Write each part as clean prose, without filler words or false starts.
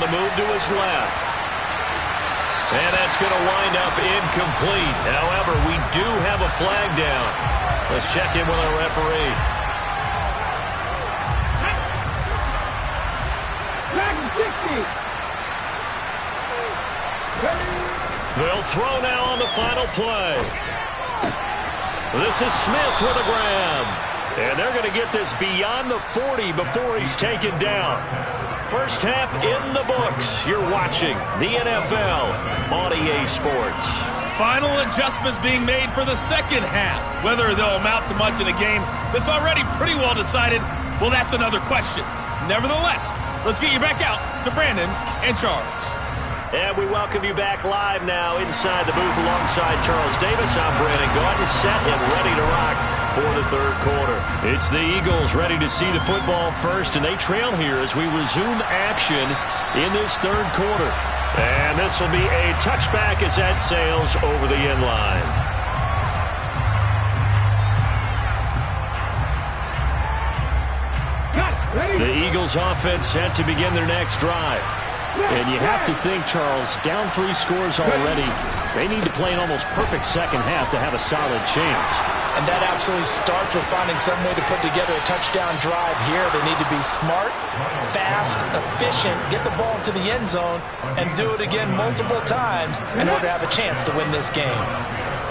on the move to his left. And that's going to wind up incomplete. However, we do have a flag down. Let's check in with our referee. Flag 60. They'll throw now on the final play. This is Smith with a grab. And they're going to get this beyond the 40 before he's taken down. First half in the books. You're watching the NFL on EA Sports. Final adjustments being made for the second half. Whether they'll amount to much in a game that's already pretty well decided, well, that's another question. Nevertheless, let's get you back out to Brandon and Charles. And we welcome you back live now inside the booth alongside Charles Davis. I'm Brandon Gaudin, set and ready to rock for the third quarter. It's the Eagles ready to see the football first, and they trail here as we resume action in this third quarter. And this will be a touchback as that sails over the end line. The Eagles offense set to begin their next drive. And you have to think, Charles, down 3 scores already. They need to play an almost perfect second half to have a solid chance. And that absolutely starts with finding some way to put together a touchdown drive here. They need to be smart, fast, efficient, get the ball into the end zone, and do it again multiple times in order to have a chance to win this game.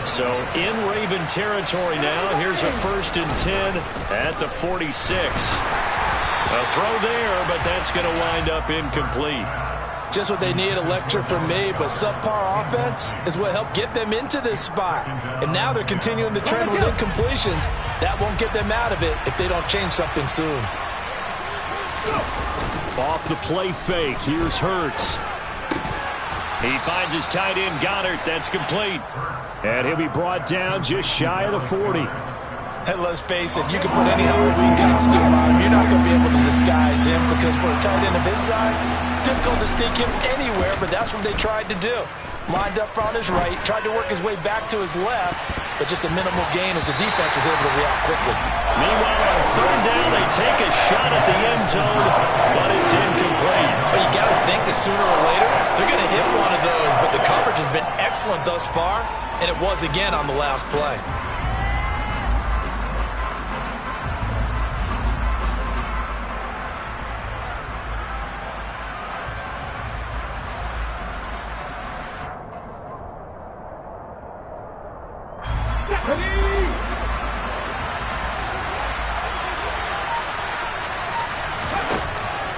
So in Raven territory now, here's a 1st and 10 at the 46. A throw there, but that's going to wind up incomplete. Just what they need, a lecture from me, but subpar offense is what helped get them into this spot. And now they're continuing the trend with incompletions. That won't get them out of it if they don't change something soon. Off the play fake, here's Hurts. He finds his tight end, Goddard. That's complete. And he'll be brought down just shy of the 40. And let's face it, you can put any Halloween costume on him. You're not going to be able to disguise him because for a tight end of his size, it's difficult to sneak him anywhere, but that's what they tried to do. Lined up on his right, tried to work his way back to his left, but just a minimal gain as the defense was able to react quickly. Meanwhile, on 3rd down, they take a shot at the end zone, but it's incomplete. But you got to think that sooner or later, they're going to hit one of those, but the coverage has been excellent thus far, and it was again on the last play.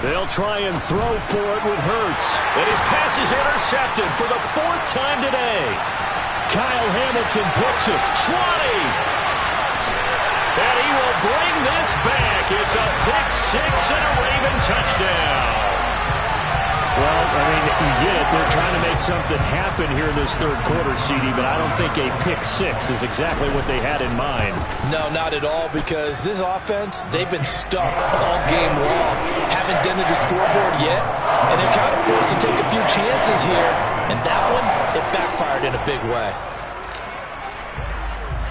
They'll try and throw for it with Hurts. And his pass is intercepted for the 4th time today. Kyle Hamilton picks it. 20. And he will bring this back. It's a pick 6 and a Raven touchdown. Well, I mean, you get it. They're trying to make something happen here in this third quarter, CD, but I don't think a pick 6 is exactly what they had in mind. No, not at all, because this offense, they've been stuck all game long. Haven't dented the scoreboard yet, and they're kind of forced to take a few chances here, and that one, it backfired in a big way.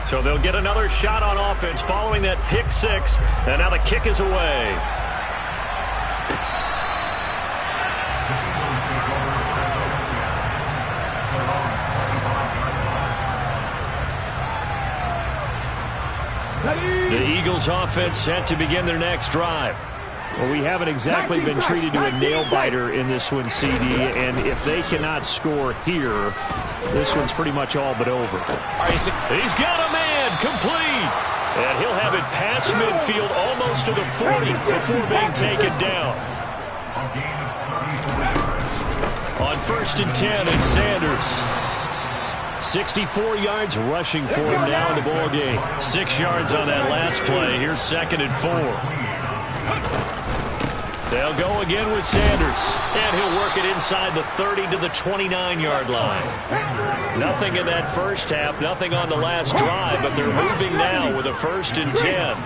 So they'll get another shot on offense following that pick 6, and now the kick is away. The Eagles offense set to begin their next drive. Well, we haven't exactly been treated to a nail-biter in this one, CD, and if they cannot score here, this one's pretty much all but over. He's got a man, complete, and he'll have it past midfield almost to the 40 before being taken down. On 1st and 10, it's Sanders. 64 yards rushing for him now in the ball game. 6 yards on that last play. Here's 2nd and 4. They'll go again with Sanders, and he'll work it inside the 30 to the 29-yard line. Nothing in that first half, nothing on the last drive, but they're moving now with a 1st and 10.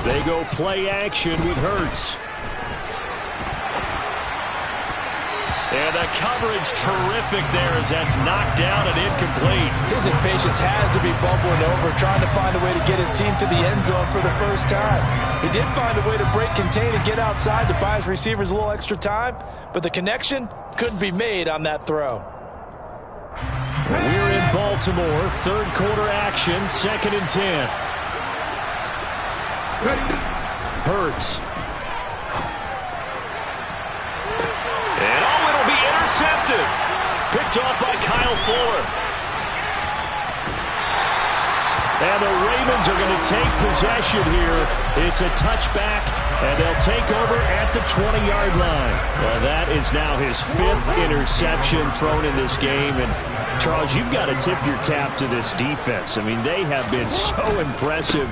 They go play action with Hurts. And the coverage terrific there as that's knocked down and incomplete. His impatience has to be bubbling over, trying to find a way to get his team to the end zone for the first time. He did find a way to break contain and get outside to buy his receivers a little extra time, but the connection couldn't be made on that throw. We're in Baltimore, third quarter action, 2nd and 10. Hurts. And it'll be intercepted. Picked off by Kyle Fuller. And the Ravens are going to take possession here. It's a touchback, and they'll take over at the 20-yard line. Well, that is now his 5th interception thrown in this game. And, Charles, you've got to tip your cap to this defense. I mean, they have been so impressive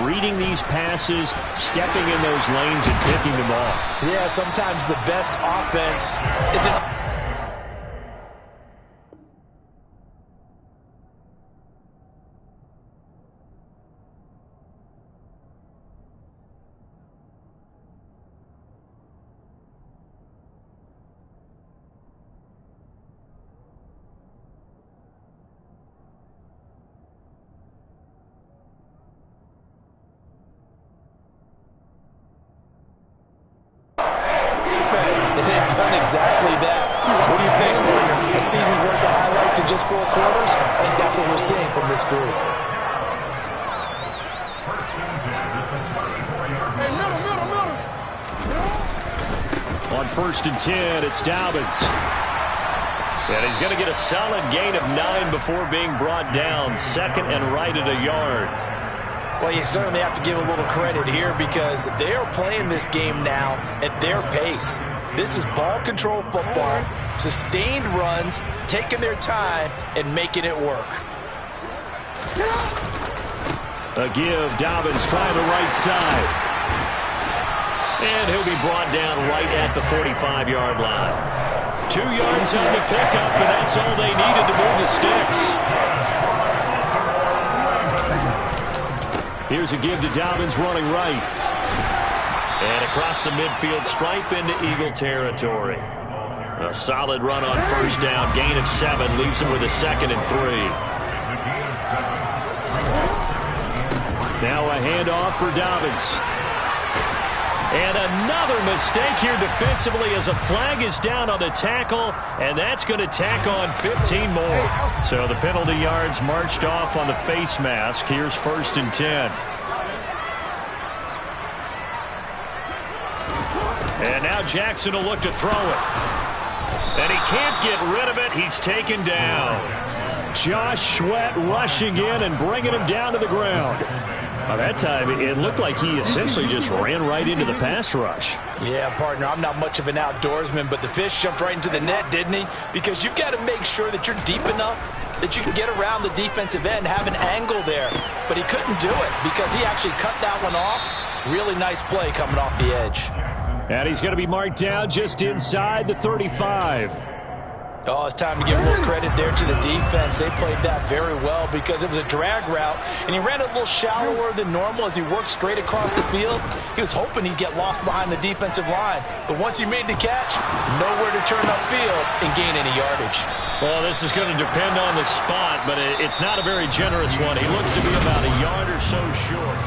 reading these passes, stepping in those lanes, and picking them off. Yeah, sometimes the best offense isn't... They've done exactly that. What do you think, partner? A season's worth of highlights in just 4 quarters? I think that's what we're seeing from this group. On 1st and 10, it's Dobbins. And he's going to get a solid gain of 9 before being brought down. 2nd and right at a yard. Well, you certainly have to give a little credit here because they are playing this game now at their pace. This is ball control football, sustained runs, taking their time, and making it work. A give, Dobbins trying the right side. And he'll be brought down right at the 45-yard line. 2 yards on the pickup, and that's all they needed to move the sticks. Here's a give to Dobbins running right. And across the midfield stripe into Eagle territory. A solid run on 1st down. Gain of 7 leaves him with a 2nd and 3. Now a handoff for Dobbins. And another mistake here defensively as a flag is down on the tackle, and that's going to tack on 15 more. So the penalty yards marched off on the face mask. Here's 1st and 10. And now Jackson will look to throw it. And he can't get rid of it. He's taken down. Josh Sweat rushing in and bringing him down to the ground. By that time, it looked like he essentially just ran right into the pass rush. Yeah, partner, I'm not much of an outdoorsman, but the fish jumped right into the net, didn't he? Because you've got to make sure that you're deep enough that you can get around the defensive end, have an angle there. But he couldn't do it because he actually cut that one off. Really nice play coming off the edge. And he's going to be marked down just inside the 35. Oh, it's time to give a little credit there to the defense. They played that very well because it was a drag route, and he ran a little shallower than normal as he worked straight across the field. He was hoping he'd get lost behind the defensive line, but once he made the catch, nowhere to turn upfield and gain any yardage. Well, this is going to depend on the spot, but it's not a very generous one. He looks to be about a yard or so short.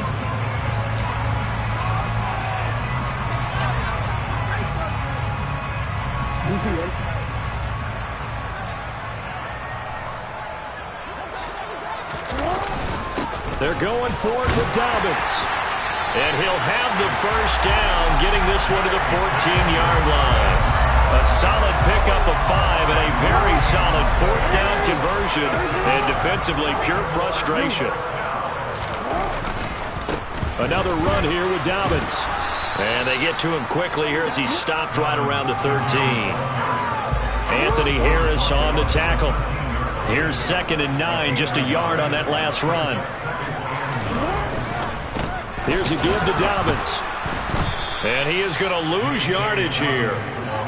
They're going for it with Dobbins. And he'll have the 1st down, getting this one to the 14-yard line. A solid pickup of 5 and a very solid 4th down conversion. And defensively, pure frustration. Another run here with Dobbins. And they get to him quickly here as he stopped right around the 13. Anthony Harris on the tackle. Here's 2nd and 9, just a yard on that last run. Here's a give to Dobbins. And he is going to lose yardage here.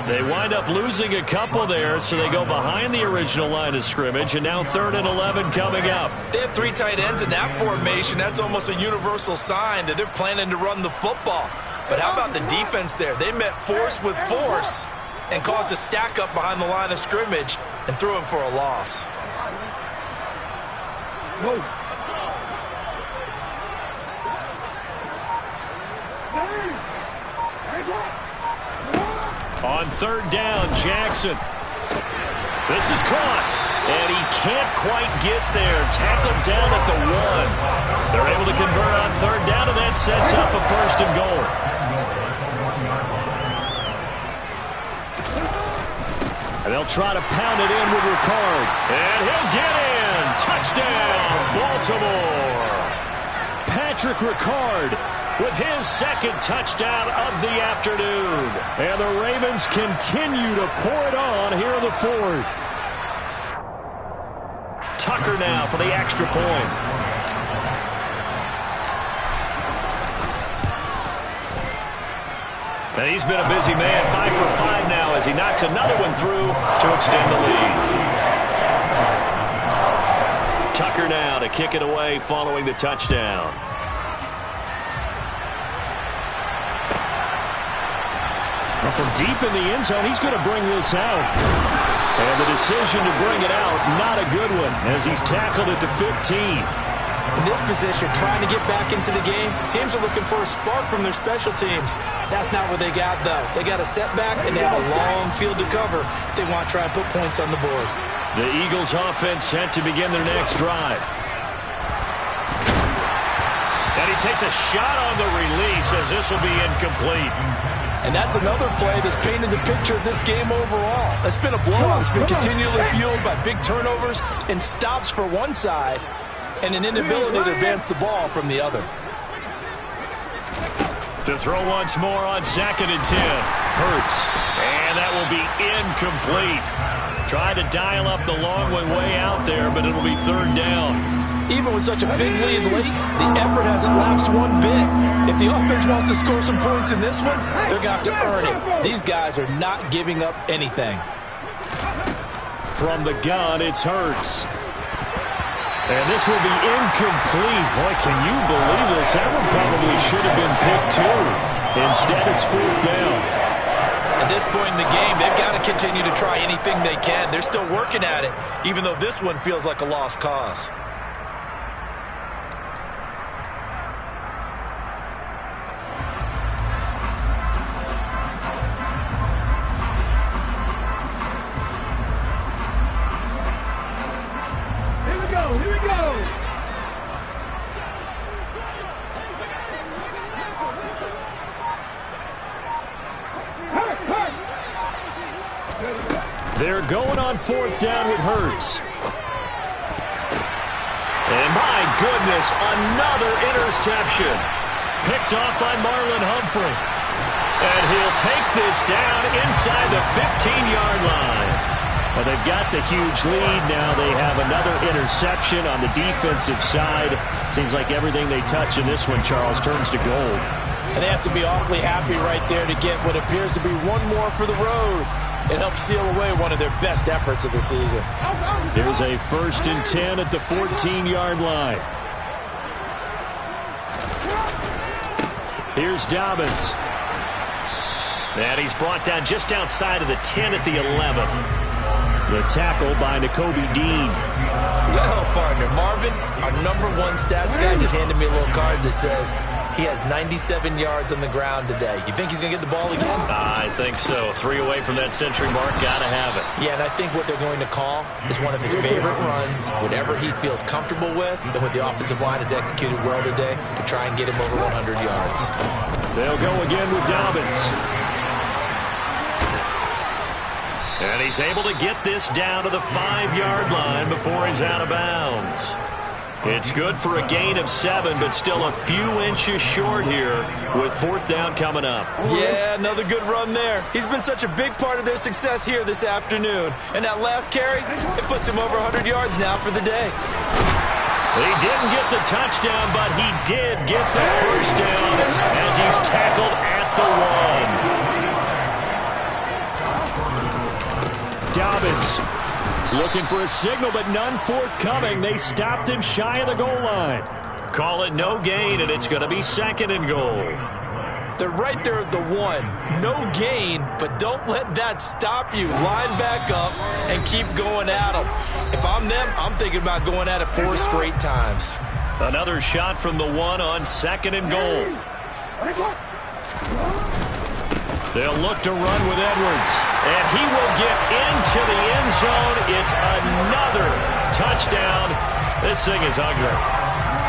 They wind up losing a couple there, so they go behind the original line of scrimmage, and now 3rd and 11 coming up. They have 3 tight ends in that formation. That's almost a universal sign that they're planning to run the football. But how about the defense there? They met force with force, and caused a stack up behind the line of scrimmage and threw him for a loss. Whoa. On third down, Jackson. This is caught, and he can't quite get there. Tackled down at the 1. They're able to convert on third down, and that sets up a first and goal. And they'll try to pound it in with Ricard. And he'll get in. Touchdown, Baltimore. Patrick Ricard with his second touchdown of the afternoon. And the Ravens continue to pour it on here in the fourth. Tucker now for the extra point. And he's been a busy man, 5 for 5 now as he knocks another one through to extend the lead. Tucker now to kick it away following the touchdown. From deep in the end zone, he's going to bring this out. And the decision to bring it out, not a good one, as he's tackled at the 15. In this position, trying to get back into the game, teams are looking for a spark from their special teams. That's not what they got, though. They got a setback, and they have a long field to cover if they want to try and put points on the board. The Eagles offense set to begin their next drive. And he takes a shot on the release as this will be incomplete. And that's another play that's painted the picture of this game overall. It's been a blowout. It's been continually fueled by big turnovers and stops for one side and an inability to advance the ball from the other. To throw once more on 2nd and 10. Hurts. And that will be incomplete. Trying to dial up the long way out there, but it'll be third down. Even with such a big lead late, the effort hasn't lapsed one bit. If the offense wants to score some points in this one, they're going to have to earn it. These guys are not giving up anything. From the gun, it's Hurts. And this will be incomplete. Boy, can you believe this? That one probably should have been picked too. Instead, it's fourth down. At this point in the game, they've got to continue to try anything they can. They're still working at it, even though this one feels like a lost cause. They're going on fourth down with Hurts. And my goodness, another interception. Picked off by Marlon Humphrey. And he'll take this down inside the 15-yard line. Well, they've got the huge lead now. They have another interception on the defensive side. Seems like everything they touch in this one, Charles, turns to gold. And they have to be awfully happy right there to get what appears to be one more for the road. It helps seal away one of their best efforts of the season. Here's a 1st and 10 at the 14-yard line. Here's Dobbins. And he's brought down just outside of the 10 at the 11. The tackle by Nakobe Dean. Well, partner, Marvin, our #1 stats guy, just handed me a little card that says he has 97 yards on the ground today. You think he's going to get the ball again? I think so. 3 away from that century mark. Got to have it. Yeah, and I think what they're going to call is one of his favorite runs, whatever he feels comfortable with, and what the offensive line has executed well today to try and get him over 100 yards. They'll go again with Dobbins. And he's able to get this down to the 5-yard line before he's out of bounds. It's good for a gain of 7, but still a few inches short here with fourth down coming up. Yeah, another good run there. He's been such a big part of their success here this afternoon. And that last carry, it puts him over 100 yards now for the day. He didn't get the touchdown, but he did get the first down as he's tackled at the 1. Dobbins looking for a signal, but none forthcoming. They stopped him shy of the goal line. Call it no gain, and it's going to be 2nd and goal. They're right there at the 1. No gain, but don't let that stop you. Line back up and keep going at them. If I'm them, I'm thinking about going at it 4 straight times. Another shot from the 1 on 2nd and goal. They'll look to run with Edwards. And he will get into the end zone. It's another touchdown. This thing is ugly.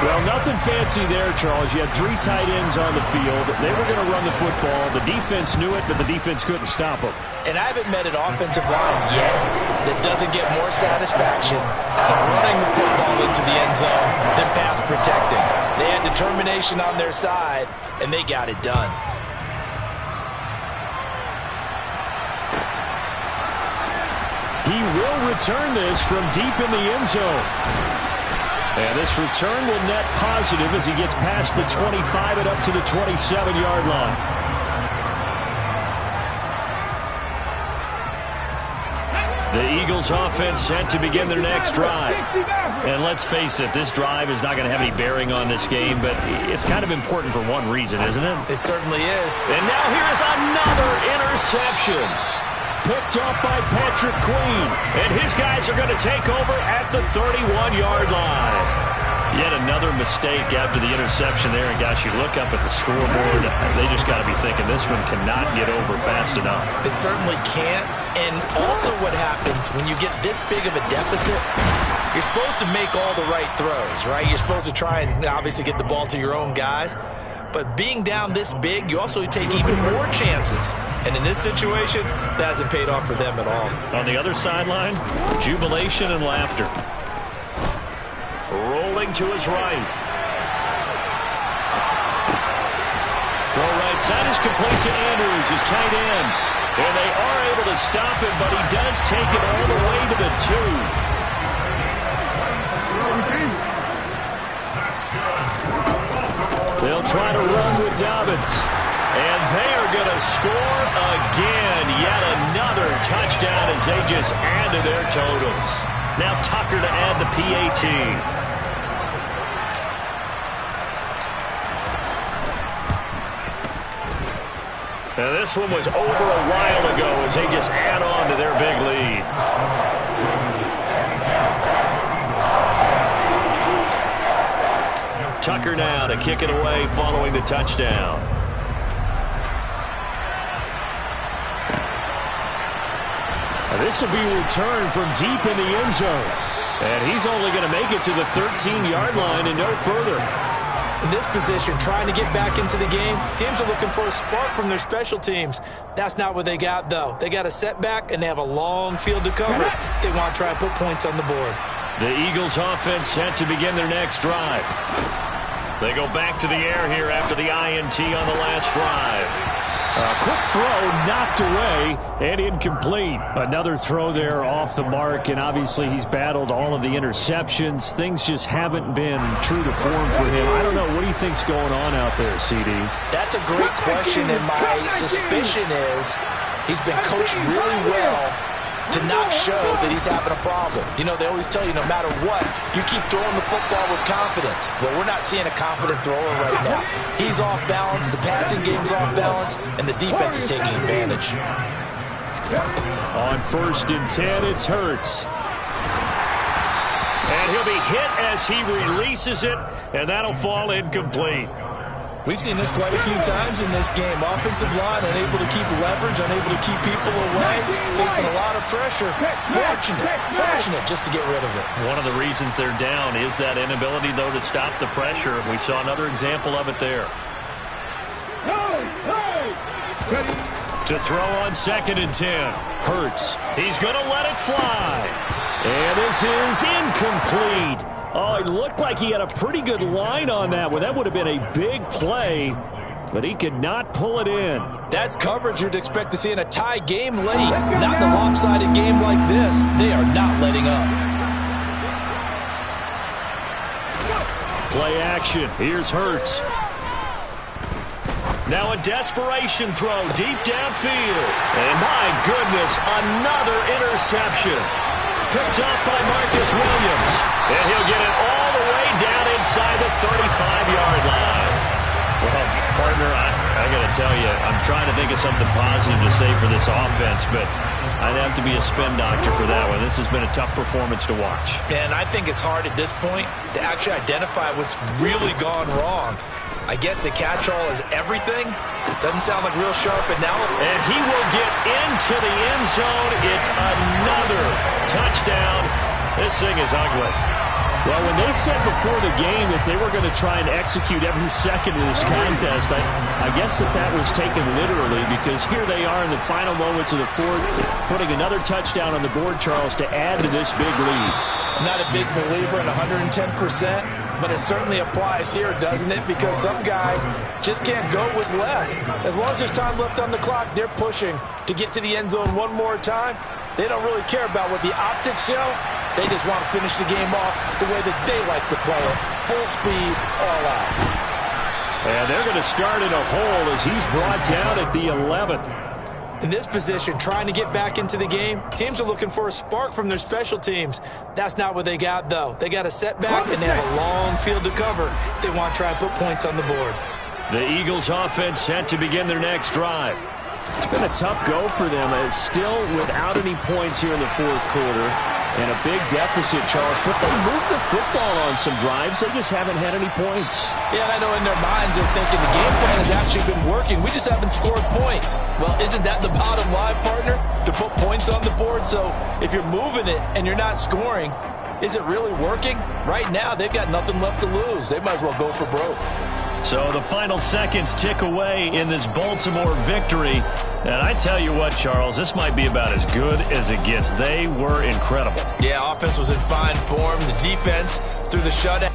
Well, nothing fancy there, Charles. You had 3 tight ends on the field. They were going to run the football. The defense knew it, but the defense couldn't stop them. And I haven't met an offensive line yet that doesn't get more satisfaction out of running the football into the end zone than pass protecting. They had determination on their side, and they got it done. He will return this from deep in the end zone. And this return will net positive as he gets past the 25 and up to the 27-yard line. The Eagles offense set to begin their next drive. And let's face it, this drive is not going to have any bearing on this game, but it's kind of important for one reason, isn't it? It certainly is. And now here's another interception. Picked up by Patrick Queen. And his guys are going to take over at the 31-yard line. Yet another mistake after the interception there. And, gosh, you look up at the scoreboard, they just got to be thinking this one cannot get over fast enough. It certainly can't. And also what happens when you get this big of a deficit, you're supposed to make all the right throws, right? You're supposed to try and obviously get the ball to your own guys. But being down this big, you also take even more chances. And in this situation, that hasn't paid off for them at all. On the other sideline, jubilation and laughter. Rolling to his right. Throw right side is complete to Andrews, his tight end. And they are able to stop him, but he does take it all the way to the 2. They'll try to run with Dobbins. And they are going to score again. Yet another touchdown as they just add to their totals. Now Tucker to add the PAT. Now this one was over a while ago as they just add on to their big lead. Tucker now to kick it away following the touchdown. This will be returned from deep in the end zone. And he's only going to make it to the 13-yard line and no further. In this position, trying to get back into the game, teams are looking for a spark from their special teams. That's not what they got, though. They got a setback, and they have a long field to cover if they want to try and put points on the board. The Eagles offense set to begin their next drive. They go back to the air here after the INT on the last drive. A quick throw knocked away and incomplete. Another throw there off the mark, and obviously he's battled all of the interceptions. Things just haven't been true to form for him. I don't know. What do you think's going on out there, CD? That's a great question, and my suspicion is he's been coached really well to not show that he's having a problem. You know, they always tell you no matter what, you keep throwing the football with confidence. Well, we're not seeing a confident thrower right now. He's off balance, the passing game's off balance, and the defense is taking advantage. On 1st and 10, it's Hurts. And he'll be hit as he releases it, and that'll fall incomplete. We've seen this quite a few times in this game. Offensive line unable to keep leverage, unable to keep people away, facing a lot of pressure. Fortunate just to get rid of it. One of the reasons they're down is that inability, though, to stop the pressure. We saw another example of it there. To throw on 2nd and 10. Hurts. He's going to let it fly. And this is incomplete. Oh, it looked like he had a pretty good line on that one. That would have been a big play, but he could not pull it in. That's coverage you'd expect to see in a tie game late. Not in a lopsided game like this. They are not letting up. Play action. Here's Hurts. Now a desperation throw deep downfield. And my goodness, another interception. Picked up by Marcus Williams. And he'll get it all the way down inside the 35-yard line. Well, partner, I got to tell you, I'm trying to think of something positive to say for this offense, but I'd have to be a spin doctor for that one. This has been a tough performance to watch. And I think it's hard at this point to actually identify what's really gone wrong. I guess the catch-all is everything. Doesn't sound like real sharp analysis. And he will get into the end zone. It's another touchdown. This thing is ugly. Well, when they said before the game that they were going to try and execute every second of this contest, I guess that was taken literally, because here they are in the final moments of the fourth, putting another touchdown on the board, Charles, to add to this big lead. I'm not a big believer in 110%, but it certainly applies here, doesn't it? Because some guys just can't go with less. As long as there's time left on the clock, they're pushing to get to the end zone one more time. They don't really care about what the optics show. They just want to finish the game off the way that they like to play it. Full speed, all out. And they're going to start in a hole as he's brought down at the 11th. In this position, trying to get back into the game, teams are looking for a spark from their special teams. That's not what they got, though. They got a setback, and they have a long field to cover if they want to try and put points on the board. The Eagles offense set to begin their next drive. It's been a tough go for them. It's still without any points here in the fourth quarter. And a big deficit, Charles. But they moved the football on some drives. They just haven't had any points. Yeah, and I know in their minds they're thinking the game plan has actually been working. We just haven't scored points. Well, isn't that the bottom line, partner? To put points on the board. So if you're moving it and you're not scoring, is it really working? Right now, they've got nothing left to lose. They might as well go for broke. So the final seconds tick away in this Baltimore victory. And I tell you what, Charles, this might be about as good as it gets. They were incredible. Yeah, offense was in fine form. The defense through the shutout.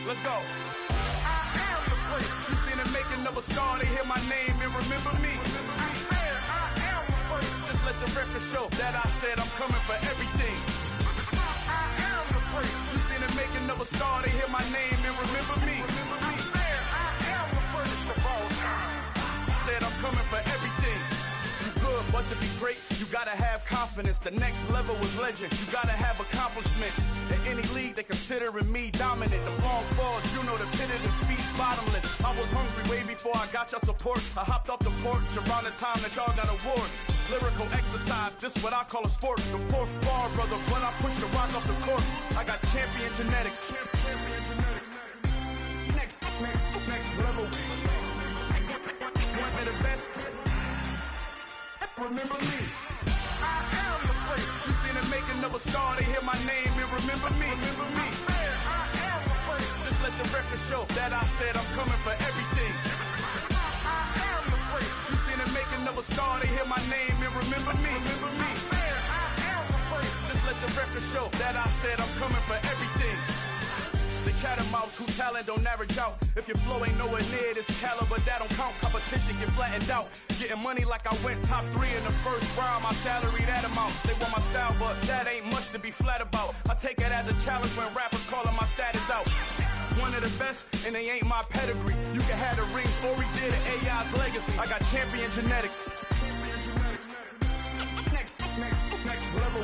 Let's go. You seen it making up a star, they hear my name and remember me. Just let the record show that I said I'm coming for everything. You seen it making up a star, they hear my name and remember me. Said I'm coming for everything. You good, but to be great, you gotta have confidence. The next level was legend. You gotta have accomplishments. In any league, they considering me dominant. The long falls, you know the pit of defeat, bottomless. I was hungry way before I got your support. I hopped off the porch around the time that y'all got awards. Lyrical exercise, this what I call a sport. The fourth bar, brother, when I push the rock off the court. I got champion genetics. Champion genetics. Next level. One of the best. Remember me. You seen it making of a star, they hear my name and remember me. Just let the record show that I said I'm coming for everything. You seen it making of a star, they hear my name and remember me. Just let the record show that I said I'm coming for everything. The chattermouths who talent don't average out. If your flow ain't nowhere near this caliber, that don't count. Competition get flattened out. Getting money like I went top 3 in the first round. My salary that amount. They want my style, but that ain't much to be flat about. I take it as a challenge when rappers calling my status out. One of the best, and they ain't my pedigree. You can have the rings, or we did it, AI's legacy. I got champion genetics. Next level.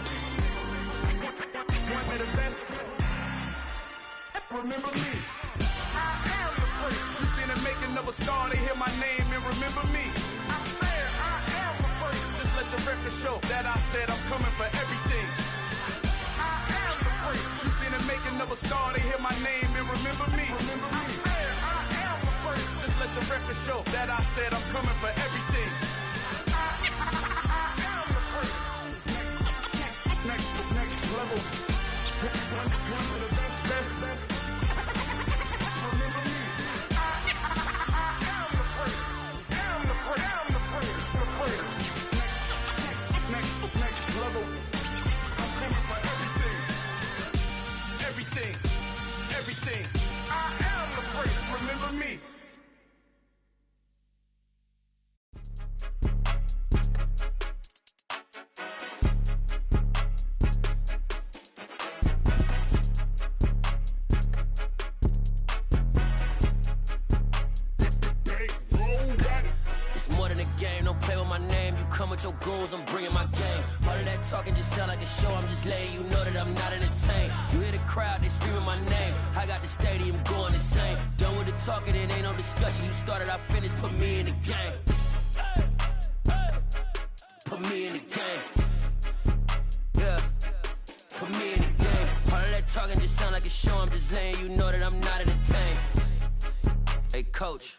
One of the best. Remember me. You seen it making of a star, they hear my name and remember me. Just let the record show that I said I'm coming for everything. You seen it making of a star, they hear my name and remember me. Just let the record show that I said I'm coming for everything. Next level. One of the best. Next level. I'm coming for everything. Everything. I am the great. Remember me. don't play with my name. You come with your goons, I'm bringing my game. All of that talking just sound like a show, I'm just letting you know that I'm not entertained. You hear the crowd, they screaming my name. I got the stadium going insane. Done with the talking, it ain't no discussion. You started, I finished, put me in the game. Put me in the game. Yeah, put me in the game. All of that talking just sound like a show, I'm just letting you know that I'm not entertained. Hey, coach.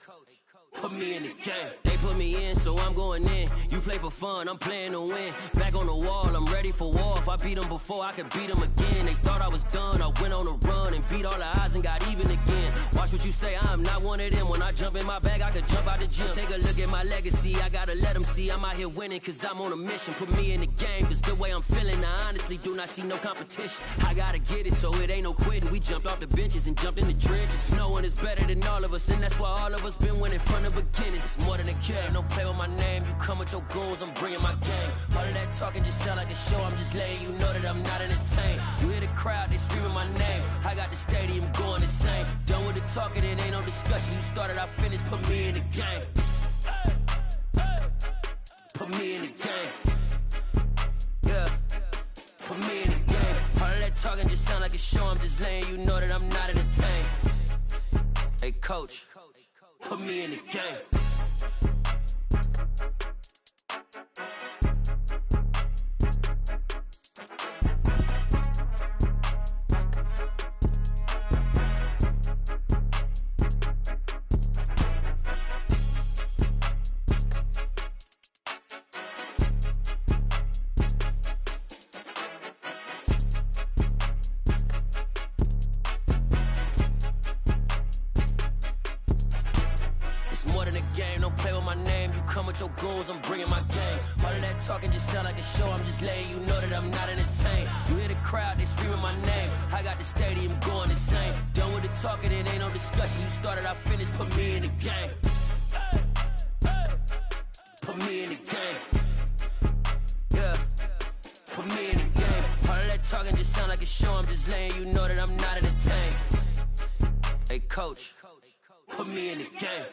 Put me in the game. They put me in, so I'm going in. You play for fun, I'm playing to win. Back on the wall, I'm ready for war. If I beat them before, I could beat them again. They thought I was done, I went on a run and beat all the odds and got even again. Watch what you say, I'm not one of them. When I jump in my bag, I could jump out the gym. Take a look at my legacy, I gotta let them see I'm out here winning, cause I'm on a mission. Put me in the game, cause the way I'm feeling, I honestly do not see no competition. I gotta get it, so it ain't no quitting. We jumped off the benches and jumped in the trenches. No one is better than all of us, and that's why all of us been winning from the beginning. It's more than a game, don't play with my name. You come with your goons, I'm bringing my game. All of that talking just sound like a show, I'm just letting you know that I'm not entertained. You hear the crowd, they screaming my name. I got the stadium going insane. Done with the talking, it ain't no discussion. You started, I finished, put me in the game. Put me in the game. Yeah, put me in the game. All of that talking just sound like a show, I'm just letting you know that I'm not entertained. Hey, coach. Put me in the game. Your goals, I'm bringing my game. All of that talking just sound like a show, I'm just letting you know that I'm not entertained. You hear the crowd, they screaming my name. I got the stadium going insane. Done with the talking, it ain't no discussion. You started, I finished, put me in the game. Put me in the game. Yeah, put me in the game. All of that talking just sound like a show, I'm just letting you know that I'm not entertained. Hey, coach, put me in the game.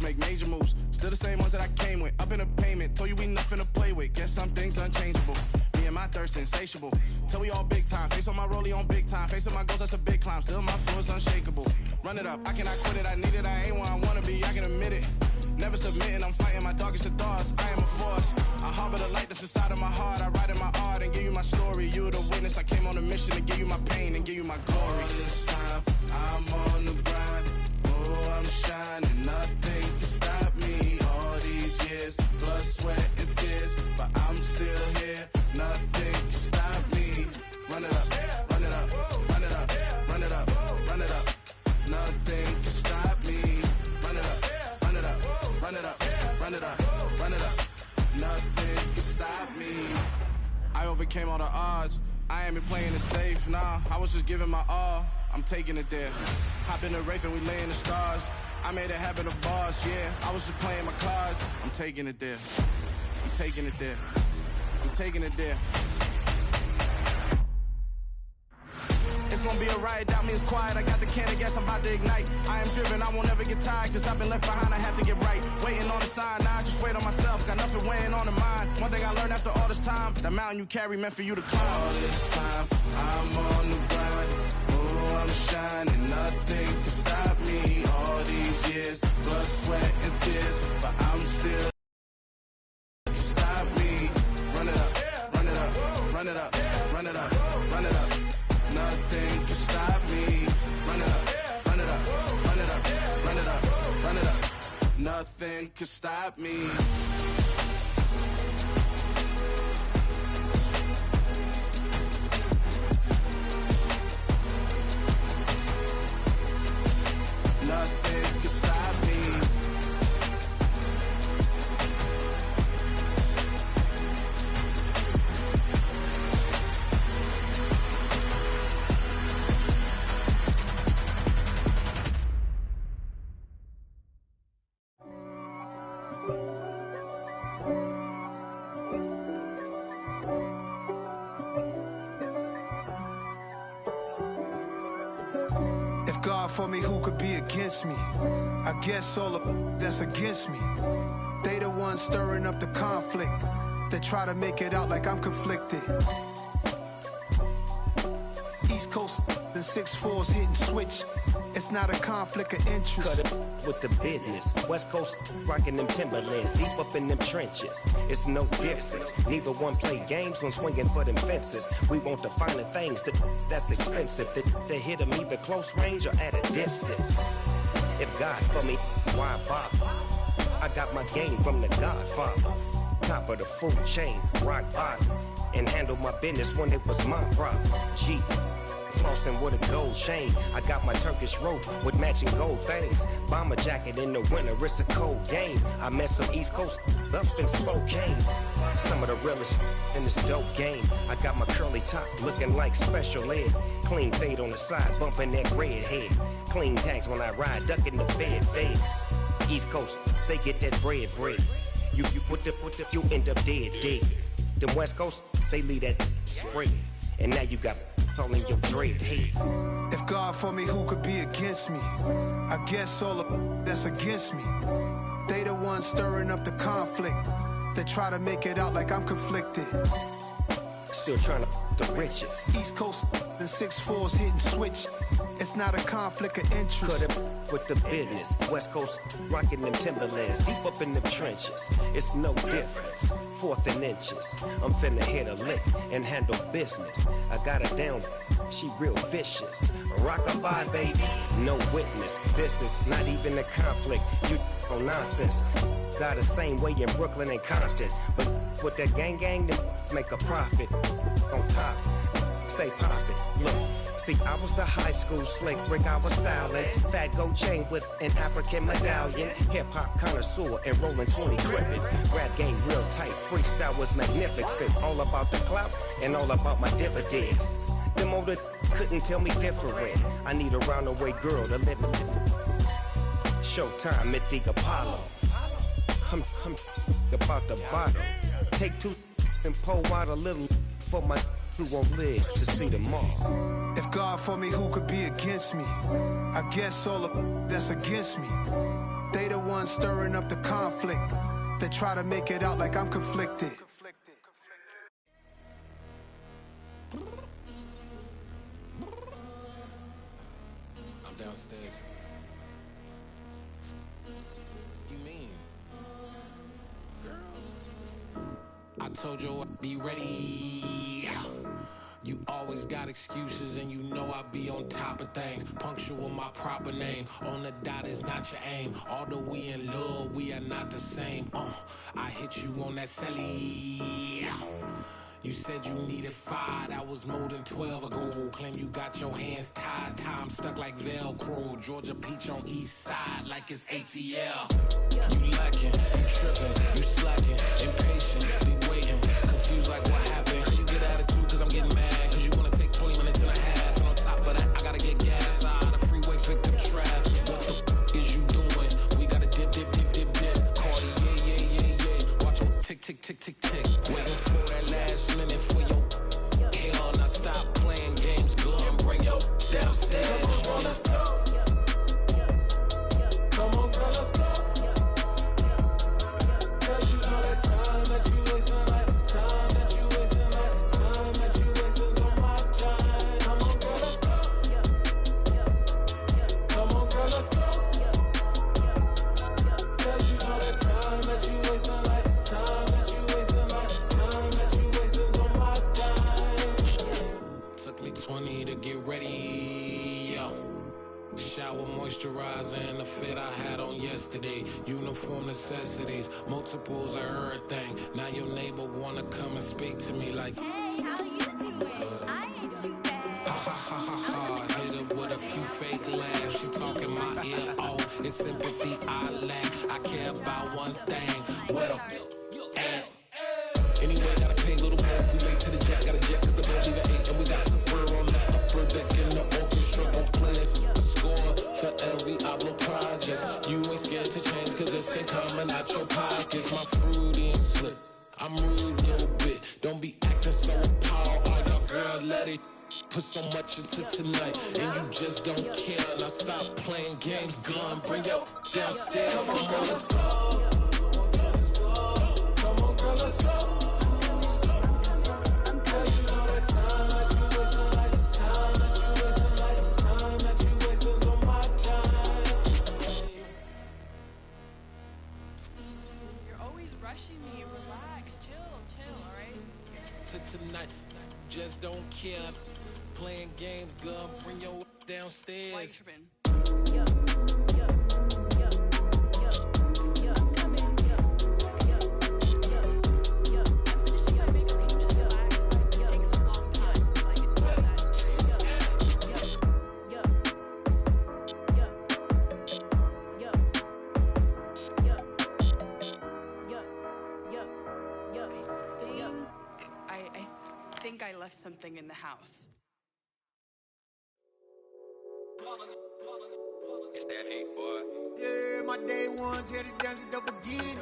Make major moves, still the same ones that I came with. Up in a payment, told you we nothing to play with. Guess some things unchangeable. Me and my thirst insatiable. Till we all big time. Face on my rollie on big time. Face on my goals, that's a big climb. Still my flow is unshakable. Run it up, I cannot quit it. I need it, I ain't where I wanna be. I can admit it. Never submitting, I'm fighting my darkest of thoughts. I am a force. I harbor the light that's inside of my heart. I write in my art and give you my story. You the witness. I came on a mission to give you my pain and give you my glory. All this time, I'm on the grind. Oh, I'm shining. Nothing can stop me. All these years, blood, sweat, and tears, but I'm still here. Nothing can stop me. Run it up, run it up, run it up, run it up, run it up. Nothing can stop me. Run it up, run it up, run it up, run it up, run it up. Nothing can stop me. I overcame all the odds. I ain't been playing it safe, nah. I was just giving my all. I'm taking it there. Hop in the Wraith and we lay in the stars. I made it happen to boss, yeah. I was just playing my cards. I'm taking it there. I'm taking it there. I'm taking it there. It's gonna be a riot, doubt me, it's quiet. I got the can of gas, I'm about to ignite. I am driven, I won't ever get tired, cause I've been left behind, I have to get right. Waiting on the sign, now I just wait on myself. Got nothing weighing on the mind. One thing I learned after all this time, that mountain you carry meant for you to climb. All this time, I'm on the grind. Oh, I'm shining, nothing can stop me. All these years, blood, sweat, and tears, but I'm still stop me. Run it up, run it up, run it up, run it up, run it up. Nothing can stop me. Run it up, run it up, run it up, run it up, run it up. Nothing can stop me. Nothing can stop me. God for me, who could be against me? I guess all of that's against me. They the ones stirring up the conflict. They try to make it out like I'm conflicted. East Coast and 6'4's hitting switch. It's not a conflict of interest. Cut it with the business. West Coast rocking them Timberlands, deep up in them trenches. It's no difference. Neither one play games when swinging for them fences. We want the finer things that's expensive. They hit them either close range or at a distance. If God for me, why bother? I got my game from the Godfather. Top of the food chain, rock bottom. And handle my business when it was my problem. G. Flossing with a gold chain. I got my Turkish rope with matching gold things. Bomber jacket in the winter, it's a cold game. I met some East Coast up in Spokane. Some of the realest in this dope game. I got my curly top looking like special ed. Clean fade on the side, bumping that red head. Clean tags when I ride, ducking the feds. East Coast, they get that bread. You end up dead. Them West Coast, they leave that spread. And now you got calling your dread head. If God for me, who could be against me? I guess all of that's against me. They the ones stirring up the conflict. They try to make it out like I'm conflicted. Still trying to the riches. East Coast and 6'4's hitting switch. It's not a conflict of interest. Cut it with the business. West Coast rocking them Timberlands, deep up in them trenches. It's no difference. 4th and inches. I'm finna hit a lick and handle business. I got her down, she real vicious. Rockabye, baby, no witness. This is not even a conflict. You on nonsense. Got the same way in Brooklyn and Compton. But with that gang, then make a profit. On top, stay poppin'. Look, see, I was the high school slick Rick, I was styling. Fat gold chain with an African medallion. Hip-hop connoisseur and rolling 20 crippin'. Rap game real tight, freestyle was magnificent. All about the clout and all about my dividends. Them older couldn't tell me different. I need a roundaway girl to live with. Showtime, Mythic Apollo. I'm about the bottom. Take 2 and pour out a little for my who won't live to see tomorrow. If God for me, who could be against me? I guess all of that's against me. They the ones stirring up the conflict. They try to make it out like I'm conflicted. I'm downstairs. You mean? Girl, I told you I'd be ready. You always got excuses and you know I be on top of things. Punctual my proper name. On the dot is not your aim. Although we in love, we are not the same. I hit you on that celly. You said you needed 5, that was more than 12 ago. Claim you got your hands tied, time stuck like Velcro. Georgia Peach on east side like it's ATL. You lacking, you tripping, you slacking, impatient, waiting, confused like what happened. How you get attitude cause I'm getting mad, cause you wanna take 20 minutes and a half. And on top of that, I gotta get gas out of the freeway, pick up traffic. What the is you doing? We gotta dip. Cardi, yeah. Watch your tick. Waiting for that last minute for your hell. Now stop playing games, go and bring your downstairs. Come on, let's go. Come on, girl, let's go. Cause you know that time that you wasting, like time that you wasting, like time that you wasting on my time. Come on, girl, let's go. Come on, girl, let's go. Cause you know that time that you wasting, like time that you wasting, like time that you wasting on my time. Took me 20 to get ready, yo. Shower, moisturizer, and the fit I had on yesterday. Uniform necessities, multiples of everything. Now your neighbor wanna come and speak to me like, hey, how you doing? I ain't too bad. Ha. Hit her with a few fake laughs. She talking my ear off. It's sympathy I lack. I care about one thing. Well, anyway, gotta pay a little more. We late to the jet, got a jet cause the boat leave at 8. And we got some fur on the upper deck in the orchestra. Gon' play a score for every album project. You ain't scared to change cause this ain't coming out your pockets. My fruity and slick, I'm rude a little bit. Don't be acting so appalled. All y'all girls let it put so much into tonight, and you just don't care. And I stop playing games, gun, bring your downstairs. Come on, girl, let's go. Come on, girl, let's go. Tonight, just don't care. Playing games, girl, bring your downstairs. I left something in the house. It's that hate, boy. Yeah, my day ones here to dance at the beginning.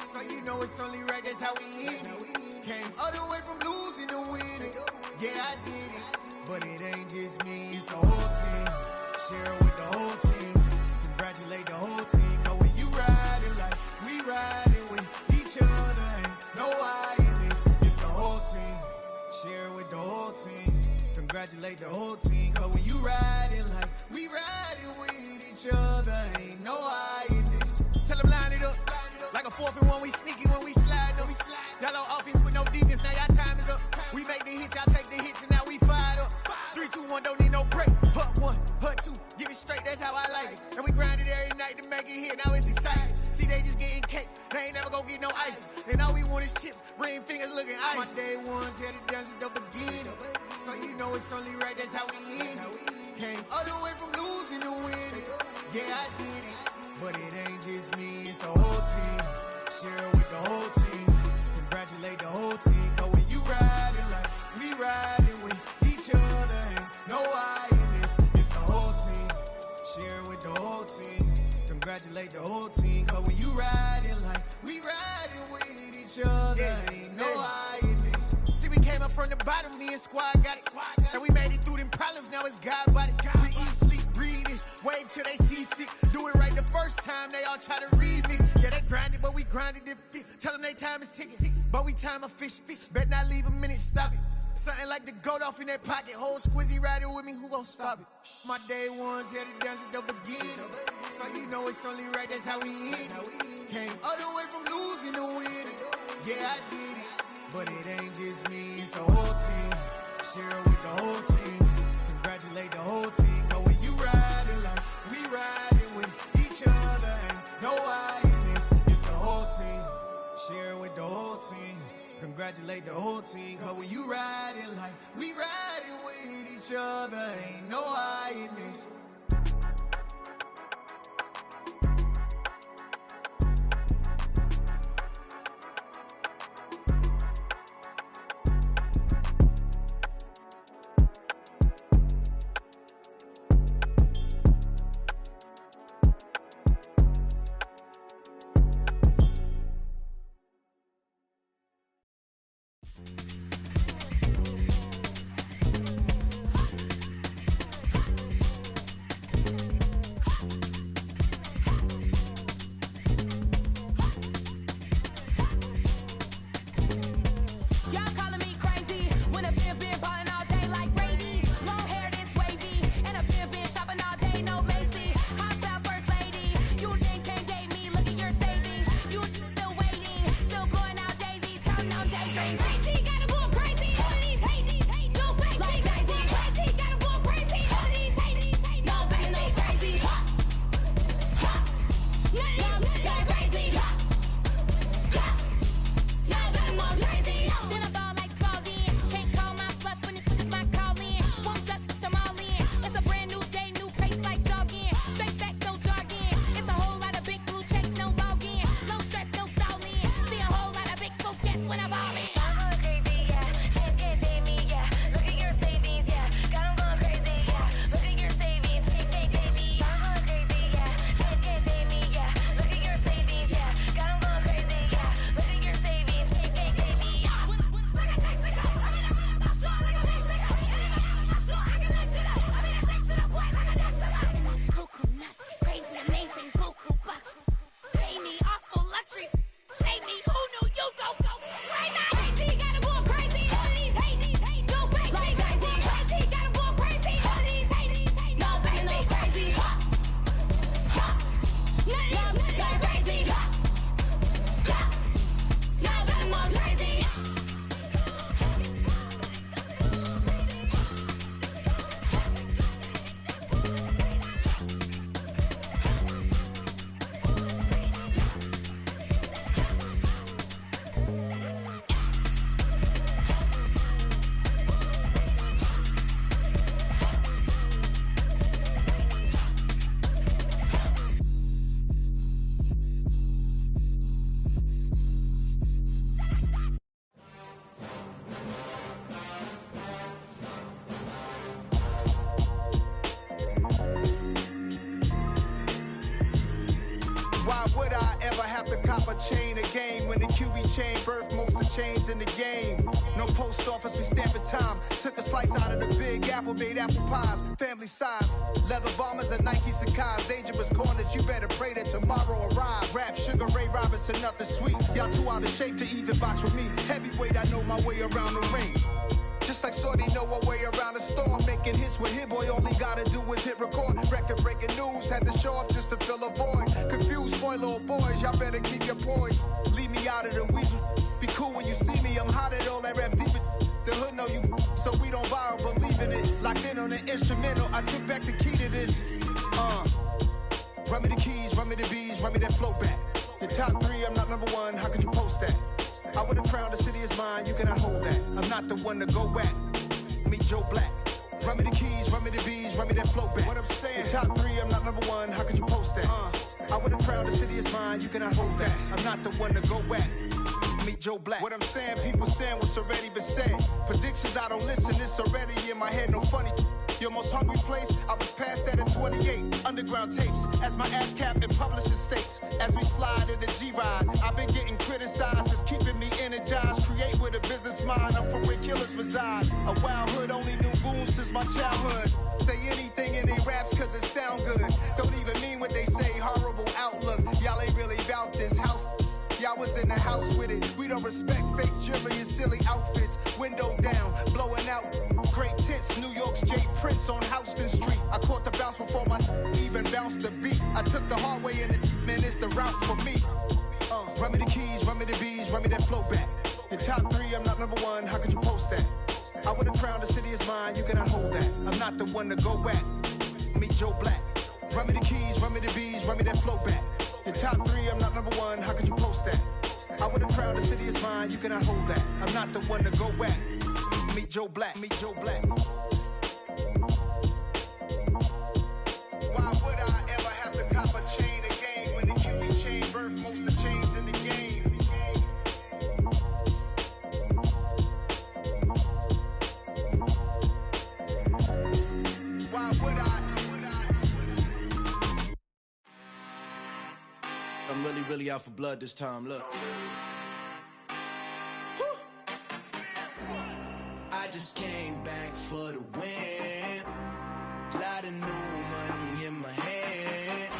So you know it's only right, that's how we end it. Came all the way from losing to winning. Yeah, I did it. But it ain't just me, it's the whole team. Share it with the whole team. Congratulate the whole team. Cause when you riding like we riding with each other, ain't no I in this. It's the whole team. Share it with the whole team. Congratulate the whole team. Cause when you riding like we riding with each other, ain't no I in this. Tell them line it up. Like a 4th and 1, we sneaky when we slide them. Y'all on offense with no defense, now y'all time is up. We make the hits, y'all take the hits, and now we fired up. 3, 2, 1, don't need no break. Hut 1, hut 2, give it straight, that's how I like it. And we grind it every night to make it hit, now it's exciting. See, they just getting cake, they ain't never gonna get no ice. And all we want is chips, ring fingers looking ice. My day ones here to dance at the beginning. So you know it's only right, that's how we end it. Came all the way from losing to winning. Yeah, I did it. But it ain't just me, it's the whole team. Share it with the whole team. Congratulate the whole team. Cause when you riding like we riding with each other, ain't no I in this. It's the whole team. Share it with the whole team. Congratulate the whole team. Cause when you riding like we riding with each other, ain't no I in this. See, we came up from the bottom, me and squad got it. And we made it through them problems, now it's God body. We eat, sleep, breathe this. Wave till they see sick. Do it right the first time, they all try to remix. Yeah, they grinded, but we grinded different. Tell them they time is ticking, but we time a fish. Bet not leave a minute, stop it. Something like the goat off in their pocket. Whole squizzy riding with me, who gon' stop it? My day ones here to dance at the beginning. So you know it's only right, that's how we end it. Came all the way from losing to winning. Yeah, I did it. But it ain't just me, it's the whole team. Share it with the whole team. Congratulate the whole team. Cause when you riding like we riding with each other, ain't no I in this. It's the whole team. Share it with the whole team. Congratulate the whole team. Cause when you riding like we riding with each other, ain't no I in this. chain of game. When the QB chain birthed most of chains in the game. No post office, we stamping time. Took a slice out of the big apple, made apple pies. Family size, leather bombers and Nike Sacai's. Dangerous corners, you better pray that tomorrow arrive. Rap, Sugar Ray Robinson, nothing sweet. Y'all too out of shape to even box with me. Heavyweight, I know my way around the ring. Just like Shorty know her way around the storm. Making hits with Hit Boy, all he gotta do is hit record. Record breaking news, had to show up just to fill a void. Confused, spoil little boys, y'all better keep your poise. Leave me out of the weasel. Be cool when you see me, I'm hot at all that rap deep. The hood know you, so we don't borrow, believe in it. Locked in on the instrumental, I took back the key to this. Run me the keys, run me the bees, run me that flow back. Your top 3, I'm not number 1, how could you post that? I would've crowned the city is mine, you cannot hold that. I'm not the one to go back. Meet Joe Black. Run me the keys, run me the bees, run me that flow back. What I'm saying, your top 3, I'm not number 1, how could you post that? I would've crowned the city is mine, you cannot hold that. I'm not the one to go back. Meet Joe Black. What I'm saying, people saying what's already been said. Predictions, I don't listen, it's already in my head, no funny. Your most hungry place, I was past that in 28. Underground tapes, as my ass cap in publishing states. As we slide in the G-Ride, I've been getting criticized, it's keeping me energized. Create with a business mind, I'm from where killers reside. A wild hood, only knew goons since my childhood. Say anything in they raps cause it sound good. Don't even mean what they say, horrible outlook. Y'all ain't really about this house. Y'all was in the house with it. We don't respect fake jewelry and silly outfits. Window down, blowing out great tits. New York's Jay Prince on Houston Street. I caught the bounce before my even bounced the beat. I took the hard way in it, man, it's the route for me. Run me the keys, run me the bees, run me that flow back. Your top 3, I'm not number 1, how could you post that? I would've crowned the city is mine, you cannot hold that. I'm not the one to go back. Meet Joe Black. Run me the keys, run me the bees, run me that flow back. Your top 3, I'm not number 1, how could you post that? I would've crowned the city is mine, you cannot hold that. I'm not the one to go back. Meet Joe Black, meet Joe Black. Why would I ever have to cop a chain again when the QB chain birthed most of chains in the game? Why would I? I'm really out for blood this time, look. I just came back for the win. Lot of new money in my hand.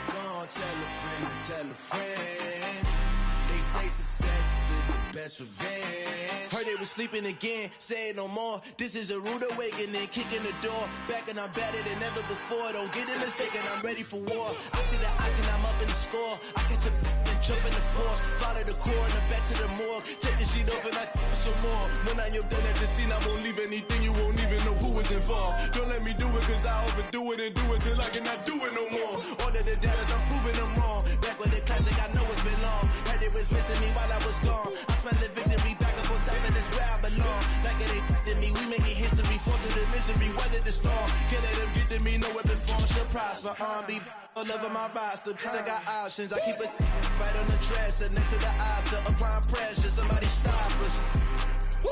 Gonna tell a friend to tell a friend. They say success is the best revenge. Heard they was sleeping again, say it no more. This is a rude awakening, kicking the door. Back and I'm better than ever before. Don't get it mistaken, I'm ready for war. I see the ice and I'm up in the score. I get to and jump in the Porsche. Follow the core and I'm back to the morgue. Take the sheet off and I some more. When I am done at the scene, I won't leave anything. You won't even know who was involved. Don't let me do it cause I overdo it and do it till I cannot do it no more. All of the doubters, I'm proving them wrong. Back with the classic, I know it's been long. Heard it was missing me while I was gone. I smell the victory back up on top and it's where I belong. Like it ain't to me, we making history. Fall through the misery, weather the storm. Can't let them get to me, no weapon form shall prosper. Be all over my roster, I got options. I keep it right on the dresser, next to the Oscar. Applying pressure, somebody stop us. Woo!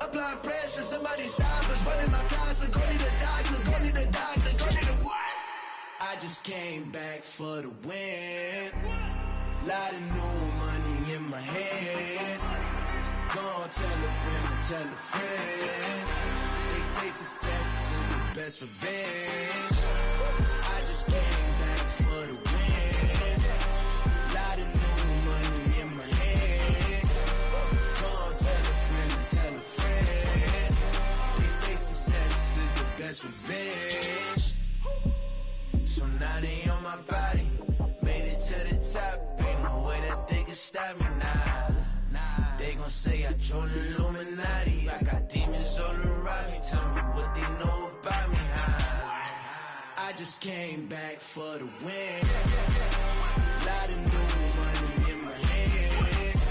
Applying pressure, somebody stop us. Running my concert, go need a doctor, go need a doctor, go need a what? I just came back for the win. Lot of new money in my hand. Gonna tell a friend to tell a friend. They say success is the best revenge. I just came back for the win. Lot of new money in my hand. Gonna tell a friend to tell a friend. They say success is the best revenge. So now they on my body. Made it to the top, ain't no way that they can stop me now. They gon' say I joined the Illuminati. I got demons all around me, tell me what they know about me, huh? I just came back for the win. Lot of new money in my hand.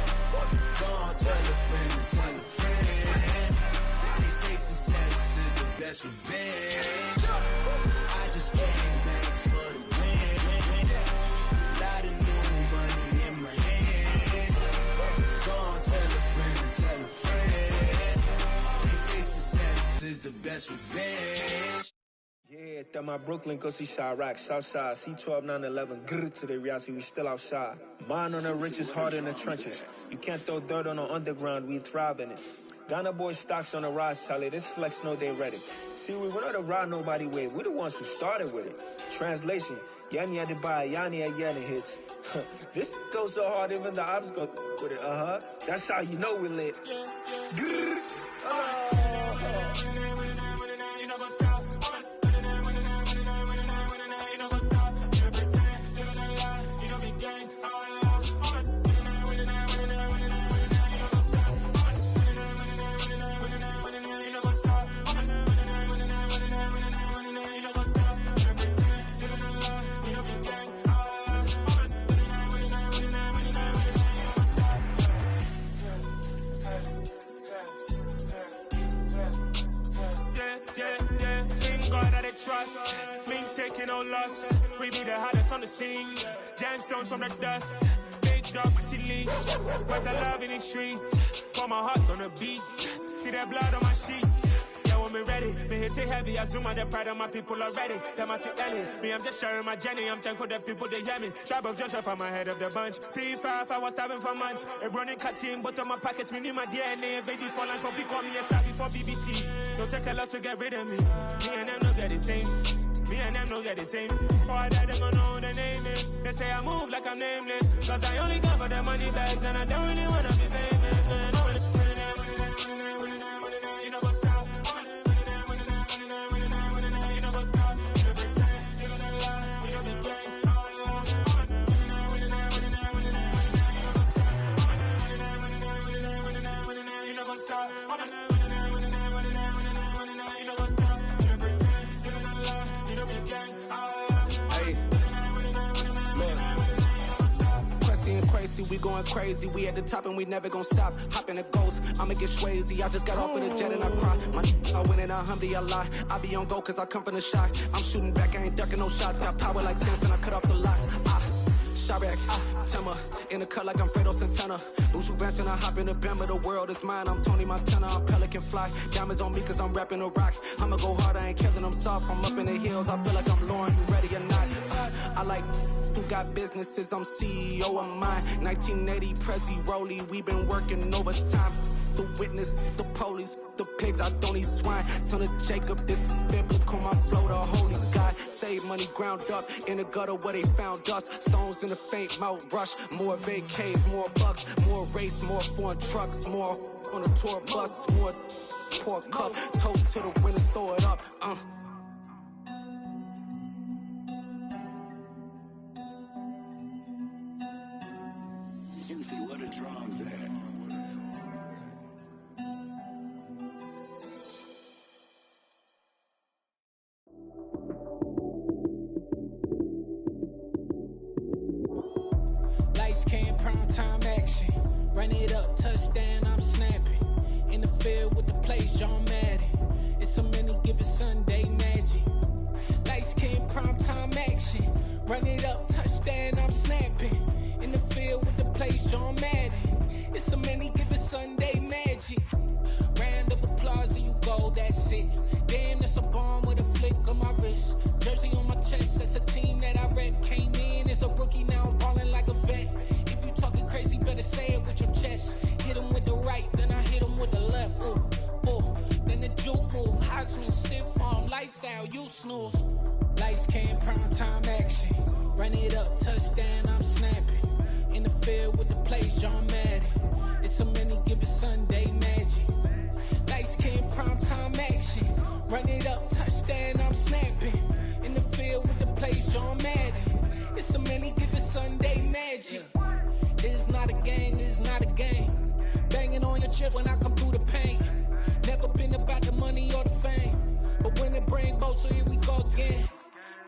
Gonna tell a friend to tell a friend. They say success is the best revenge. I just came back for the win. Lot of new money in my hand. Gonna tell a friend to tell a friend. They say success is the best revenge. Yeah, That my Brooklyn go see Chirac, Southside, C12 911, grrr to the reality, we still outside. Mine on the riches, hard in the trenches. You can't throw dirt on the underground, we thrive in it. Ghana boys stocks on the rise, Charlie, this flex know they ready. See, we went on the ride nobody with, we the ones who started with it. Translation, Yanni had to buy, Yanni had Yanni hits. This goes so hard, even the ops go with it, That's how you know we lit. Grrr. Trust, me taking no loss. We be the hottest on the scene. Gemstones from the dust. Big dog, pretty leash. Where's the love in the streets? Pour my heart on the beat. See that blood on my sheets. Yeah, when me ready, me hit it heavy. I zoom on the pride of my people already. Them I see Ellie. Me, I'm just sharing my journey. I'm thankful that people they hear me. Tribe of Joseph, I'm ahead of the bunch. P5, I was starving for months. A running cuts in, but on my pockets, me need my DNA. Babies for lunch, but call me a star before BBC. Don't take a lot to get rid of me. Me and them know that the same. Me and them know that the same. Boy, that they gonna know the name is. They say I move like I'm nameless. Cause I only come for the money bags and I don't really wanna be famous, man. You know what's up? You know what's up? You know pretend. You know the lie. You know the game. You know what's up? Crazy, we going crazy. We at the top and we never gonna stop. Hop in the ghost, I'ma get swayzy. I just got off with a jet and I cry. I win in a Humvee, I lie. I be on go cause I come from the shot. I'm shooting back, I ain't ducking no shots. Got power like Samson, I cut off the locks. Chirac, Timmer, in the cut like I'm Fredo Santana. Buju Banton, I hop in the Bama, the world is mine. I'm Tony Montana, I'm Pelican Fly. Diamonds on me cause I'm rapping a rock. I'ma go hard, I ain't killing them soft. I'm up in the hills, I feel like I'm Lauren, you ready or not? I like who got businesses, I'm CEO of mine. 1980 Prezi Rolly, we been working overtime. The witness, the police, the pigs, I don't eat swine. Son of Jacob, this biblical, my flow, the holy God. Save money ground up in the gutter where they found us. Stones in the faint mouth rush. More vacays, more bucks, more race, more foreign trucks, more on a tour bus, more pork cup. Toast to the winners, throw it up. Juicy, what a drums at. Lights came, prime time action. Run it up, touchdown, I'm snapping. In the field with the plays, John Madden. It's so many, give it Sunday magic. Lights came, prime time action. Run it up, touchdown, I'm snapping. In the field with the plays, John Madden. It's so many, give it Sunday magic. Round of applause and you go, that's it. Damn, that's a bomb with a flick on my wrist. Jersey on my chest, that's a team that I rep. Came in as a rookie, now I'm ballin' like a vet. If you talking crazy, better say it with your chest. Hit him with the right, then I hit him with the left. Then the juke move, Heisman, stiff arm, lights out, you snooze. Lights came, prime time action. Run it up, touchdown, I'm snapping. In the field with the plays, John Madden. It's so many, give it Sunday magic. Lights came, prime time action. Run it up, touchdown, I'm snapping. In the field with the plays, John Madden. It's so many, give it Sunday magic. It's not a game, it's not a game. Banging on your chest when I come through the pain. Never been about the money or the fame. But when it bring both, so here we go again.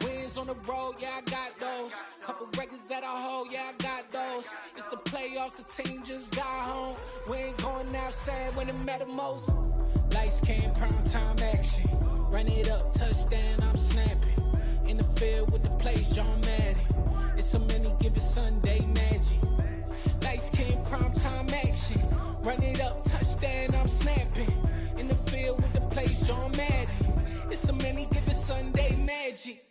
Wins on the road, yeah, I got those. Couple records that I hold, yeah, I got those. It's the playoffs, the team just got home. We ain't going outside when it matter most. Lights came, prime time action. Run it up, touchdown, I'm snapping. In the field with the plays, John Madden. It's so many, give it Sunday magic. Lights came, prime time action. Run it up, touchdown, I'm snapping. In the field with the plays, John Madden. It's so many, give it Sunday magic. magic.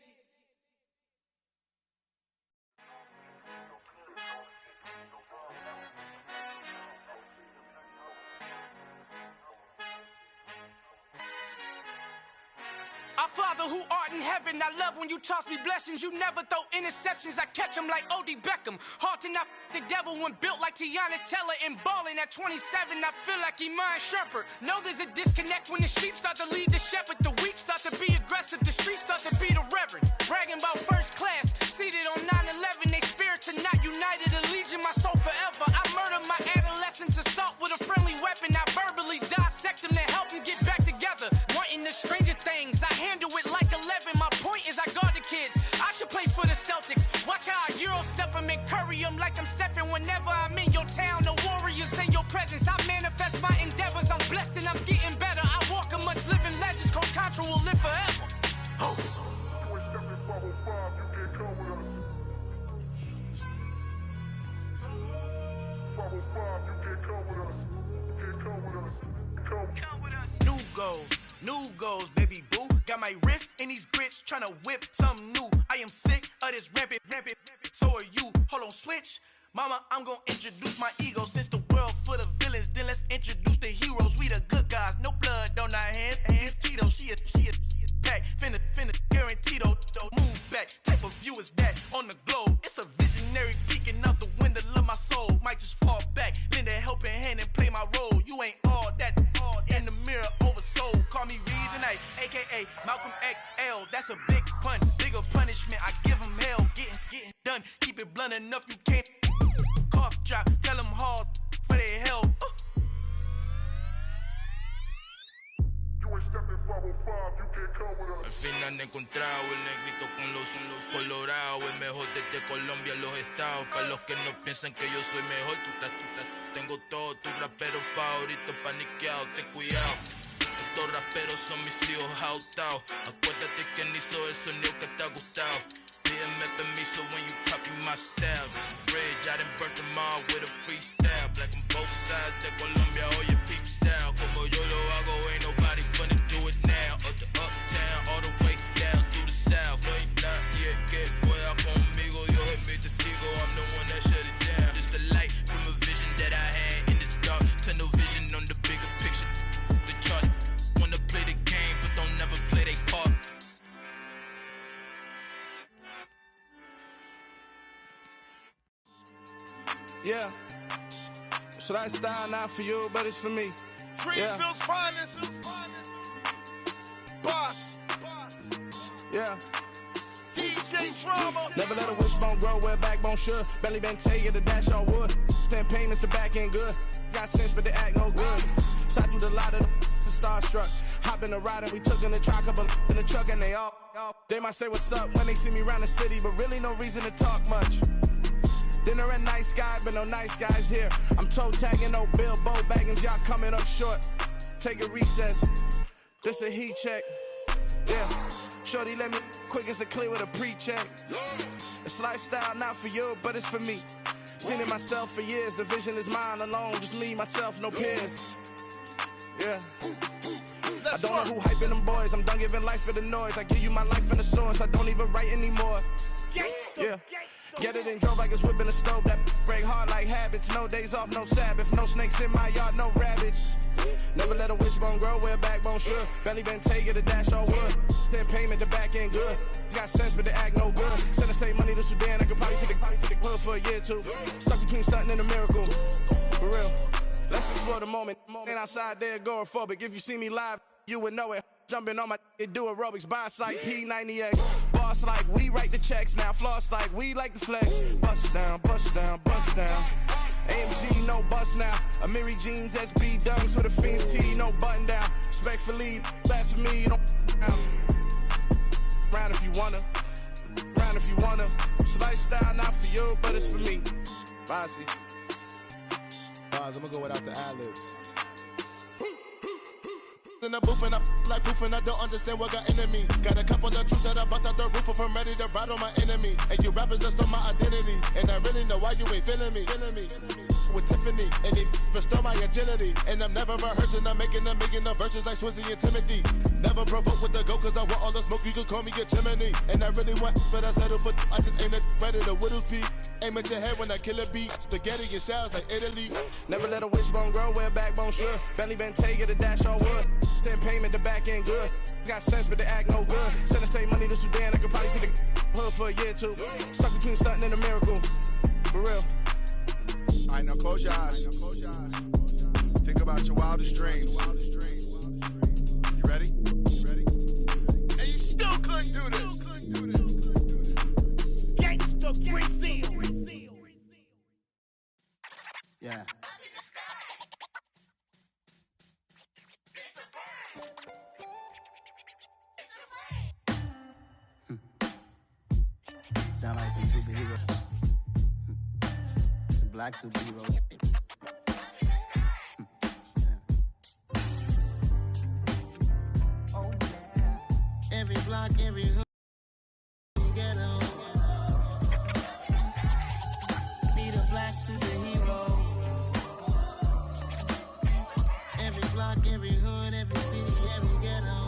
Our Father who art in heaven, I love when you toss me blessings. You never throw interceptions, I catch them like O.D. Beckham. Hard to not the devil when built like Tiana Teller and balling at 27. I feel like Iman Shumpert. Know there's a disconnect when the sheep start to lead the shepherd. The weak start to be aggressive, the streets start to be the reverend. Bragging about first class, seated on 9/11. They spirits are not united, allegiance my soul forever. I murdered my adolescence, assault with a friendly weapon. I verbally dissect them to help them get back together. Wanting the stranger things, I handle it like 11. My point is I guard the kids. I should play for the Celtics. Watch how I Euro step them and curry them like I'm stepping. Whenever I'm in your town, the Warriors in your presence. I manifest my endeavors. I'm blessed and I'm getting better. I walk amongst living legends. Coach Contra will live forever. Oh. New goals, baby boo. Got my wrist in these grits, tryna whip something new. I am sick of this rampant. So are you. Hold on, switch. Mama, I'm gonna introduce my ego. Since the world full of villains, then let's introduce the heroes. We the good guys, no blood on our hands. Hands Tito, she a pack. Finna guarantee though. Move back. Type of view is that on the globe? It's a visionary peeking out the window of my soul. Might just fall back, lend a helping hand and play my role. You ain't all that in the mirror oversold. Call me Reason A, aka Malcolm XL. That's a big pun, bigger punishment. I give him hell, getting done. Keep it blunt enough, you can't cough drop. Tell them hard for their health. Al fin han encontrado el negrito con los colorados, el mejor desde Colombia, los estados. Para los que no piensan que yo soy mejor, tengo todo, tus raperos favoritos paniqueados, ten cuidado. Estos raperos son mis hijos jautados. Acuérdate que ni hizo el sonido que te ha gustado. Pídeme permiso when you copy my style. This bridge, I done burnt them all with a freestyle. Black on both sides de Colombia, oye peep style. Como yo lo hago, ain't nobody finna do it now. Up to uptown, all the way down through the south. No hay nadie que pueda conmigo, Dios es mi testigo. I'm the one that shut it down. Just the light from a vision that I had in the dark. Tunnel vision on the bigger picture. The charts wanna play the game, but don't never play their part. Yeah, so that style not for you, but it's for me. Greenfield's finest. Boss. Yeah. DJ Drama. Never let a wishbone grow where backbone should. Belly been taking the dash all wood. 10 payments, the back end good. Got sense, but they act no good. Shot through the lot of the starstruck. Hop in the ride and we took in the truck, couple in the truck and they all. They might say what's up when they see me around the city, but really no reason to talk much. Dinner a nice guy, but no nice guys here. I'm toe tagging, no Bilbo Baggins, y'all coming up short. Take a recess, this a heat check. Yeah, shorty let me quick as a clear with a pre-check. It's lifestyle not for you, but it's for me. Seen it myself for years, the vision is mine alone. Just me, myself, no peers. Yeah. I don't know who hyping them boys, I'm done giving life for the noise. I give you my life in the source, I don't even write anymore. Yeah. Get it and drove like it's whipping a stove. That break hard like habits. No days off, no Sabbath. No snakes in my yard, no rabbits. Never let a wishbone grow where backbone should. Belly been taking the dash all wood. 10 payment, the back end good. Got sense, but they act no good. Send the same money to Sudan. I could probably take the hood for a year or two. Stuck between stunting and a miracle. For real. Let's explore the moment. Ain't outside there agoraphobic. If you see me live, you would know it. Jumping on my do aerobics, boss like P90X. Boss like we write the checks now. Floss like we like the flex. Bust down, bust down, bust down. AMG, no bust now. Amiri jeans, SB dunks with a Fiends T, no button down. Respectfully, blasphemy, you don't round if you wanna. Round if you wanna. It's lifestyle not for you, but it's for me. Bossy. Bars, I'm gonna go without the ad-libs. In the booth and I like proof and I don't understand what got into me. Got a couple of troops that I bust out the roof if I'm ready to ride on my enemy. And you rappers just on my identity, and I really know why you ain't feeling me. with Tiffany, and they restore my agility. And I'm never rehearsing, I'm making a million of verses like Swizzy and Timothy. Never provoke with the go, cause I want all the smoke, you can call me a chimney. And I really want, but I settle for, I just aim at better the widow's peak. Aim at your head when I kill a beat, spaghetti and shells like Italy. Never let a wishbone grow where a backbone should. Bentley Bentayga, the dash all wood. 10 payment, the back end good. Got sense, but the act no good. Send the same money to Sudan, I could probably see the hood for a year or two. Stuck between stunting and a miracle. For real. All right, now close your eyes. Think about your wildest dreams. You ready? And you still couldn't do this. Gangsta Brazil. Yeah. Sound like some superheroes. Some black superheroes. Oh, yeah. Every block, every hood, you get on. Need a black superhero. Every block, every hood, every city, every ghetto.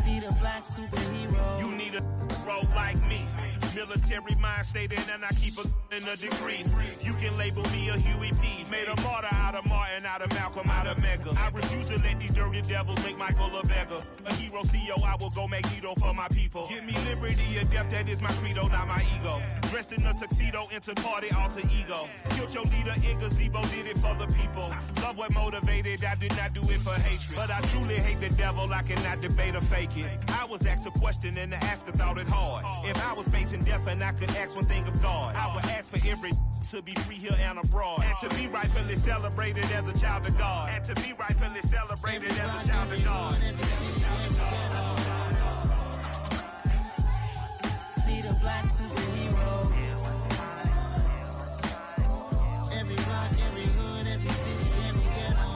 Need a black superhero. You need a role like me. Military mind state and I keep in a degree. You can label me a Huey P. Made a martyr out of Martin, out of Malcolm, out of Mega. I refuse to let these dirty devils make Michael a beggar. A hero CEO, I will go Magneto for my people. Give me liberty or death, that is my credo, not my ego. Dressed in a tuxedo, into party, alter ego. Killed your leader in gazebo, did it for the people. Love what motivated, I did not do it for hatred. But I truly hate the devil, I cannot debate or fake it. I was asked a question and the asker thought it hard. If I was facing death and I could ask one thing of God, I would ask for every to be free here and abroad, and to be rightfully celebrated as a child of God, and to be rightfully celebrated as a child of God. Need a black superhero. Every block, every hood, every city, every ghetto.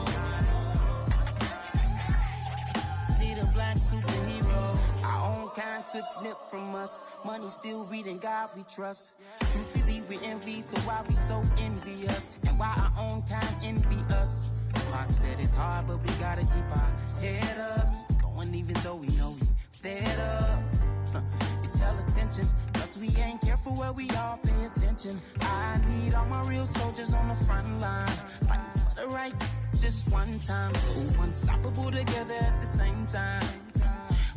Need a black superhero. Our own kind took nip from us. Money still reading, God we trust. Truthfully we envy, so why we so envious? And why our own kind envy us? Pac said it's hard, but we gotta keep our head up. Keep going even though we know we fed up. It's hell attention, cause we ain't careful where we all pay attention. I need all my real soldiers on the front line, fighting for the right just one time. So unstoppable together at the same time,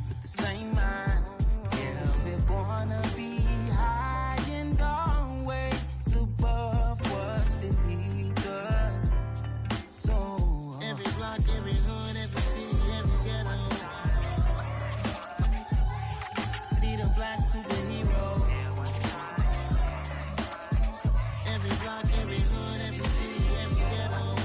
with the same mind. Yeah, we're gonna be high and always above what's beneath us. So every block, every hood, every city, every ghetto. Need a black superhero. Every block, every hood, every city, every ghetto.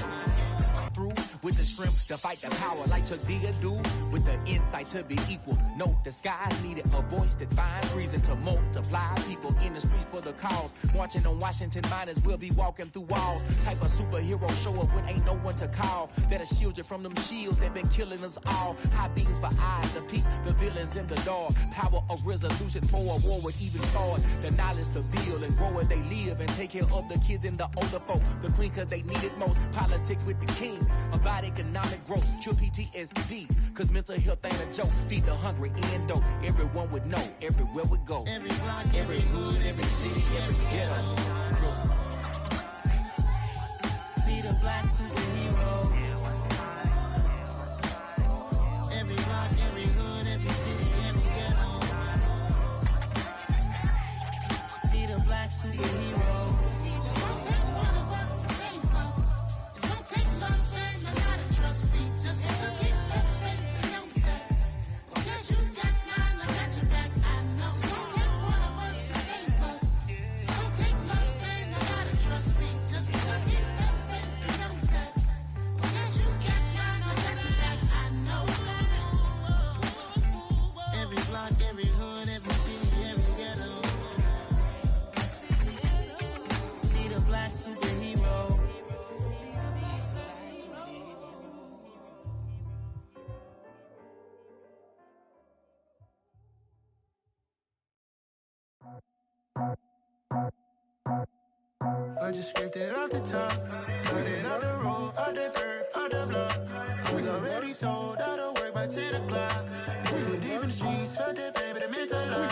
Through with the strength to fight the power like Chuck D do, with the insight to be equal. Note the skies needed a voice that finds reason to multiply people in the streets for the cause. Marching on Washington miners will be walking through walls. Type of superhero show up when ain't no one to call. That'll shield you from them shields that been killing us all. High beams for eyes to peek the villains in the dark. Power of resolution for a war would even start. The knowledge to build and grow where they live and take care of the kids and the older folk. The queen cause they need it most. Politics with the kings about economic growth. Cure PTSD cause mental health ain't a joke. Feed the hungry and dope. Everyone would know everywhere we go. Every block, every hood, every city, every ghetto. Need a black superhero. Every block, every hood, every city, every ghetto. Need a black superhero. It's gonna take one of us to save us. It's gonna take love and a lot of trust. We just got to get that faith and know that. Because you got mine, I got your back, I know. It's gonna take one of us to save us. It's gonna take love and a lot of trust. We just got to get that faith and know that. Because you got mine, I got your back, I know. Every block, every hood, every city, every ghetto. Need a black superhero. I just scraped it off the top. Cut it out the road, out the curve, out the block. I was already sold out of work by 10 o'clock. Too deep in the streets, felt that baby, that meant a lot.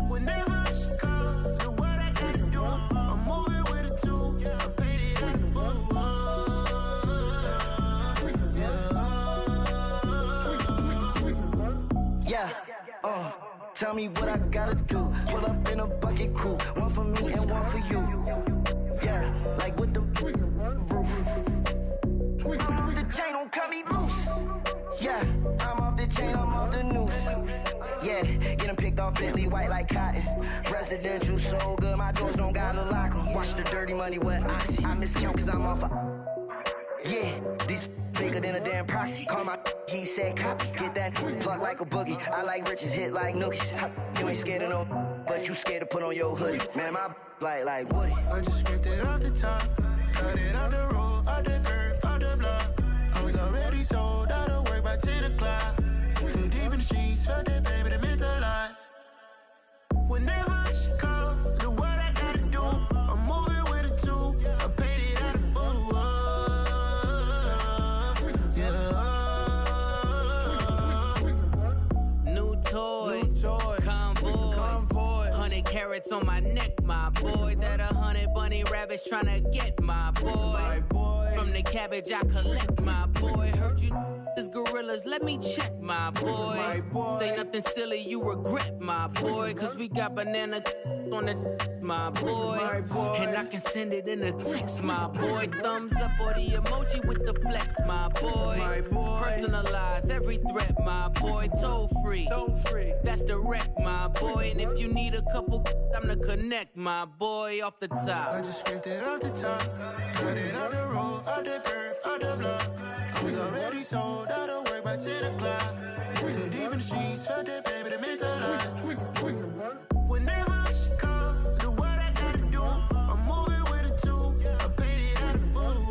Whenever she calls, do what I gotta do. I'm moving with a two. I paid it out the full. Yeah, tell me what I gotta do. Pull up in a bucket crew, one for me and one for you. Yeah, like with the roof. I'm off the chain, don't cut me loose. Yeah, I'm off the chain, I'm off the noose. Yeah, getting picked off Bentley, white like cotton. Residential, so good, my doors don't gotta lock 'em. Watch the dirty money with oxy. I miscount cause I'm off yeah, these bigger than a damn proxy. Call my he said copy. Get that plug like a boogie. I like riches, hit like nookies. You ain't scared of no, but you scared to put on your hoodie. Man, my like Woody. I just scraped it off the top. Cut it out the road, out the curve, out the block. I was already sold out of work by 10 o'clock. Too deep in the streets, felt that baby, that meant a lot. Whenever she calls, do what I gotta do. I'm moving with a two. I paid it out of full. Toys, convoys, 100 carats on my neck, my boy. That 100 bunny rabbits tryna get my boy. From the cabbage I collect, my boy. Heard you is gorillas, let me check, my boy. Say nothing silly, you regret, my boy. Cause we got banana on the my boy. And I can send it in a text, my boy. Thumbs up or the emoji with the flex, my boy. Personalize every threat, my boy. Toll free. That's direct, my boy. And if you need a couple, I'm the connect, my boy, off the top. I just scraped it off the top. Cut it out the road, out the curve, out the block. I was already sold out of work by 10 o'clock. Too deep in the streets, felt that baby, that meant a lot. Whenever she calls, do what I gotta do. I'm moving with a two. I paid it out of full.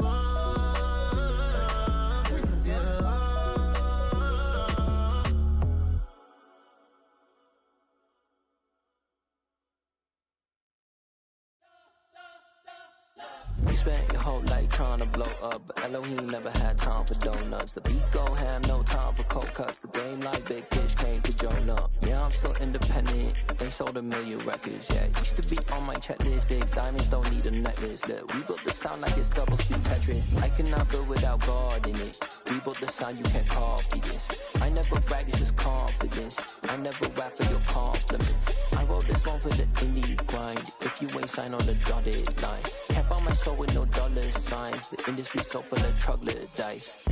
You spent your whole life trying to blow up, but Elohim never had time for donuts. The beat go ham, no time for cold cuts. The game like Big Fish came to join up. Yeah, I'm still independent. They sold 1 million records. Yeah, used to be on my checklist. Big diamonds don't need a necklace. Look, we built the sound like it's double speed Tetris. I cannot build without God in it. We built the sound, you can't copy this. I never brag, it's just confidence. I never rap for your compliments. I wrote this one for the indie grind. If you ain't signed on the dotted line, can't buy my soul with no dollar signs. The industry so full of troglodytes.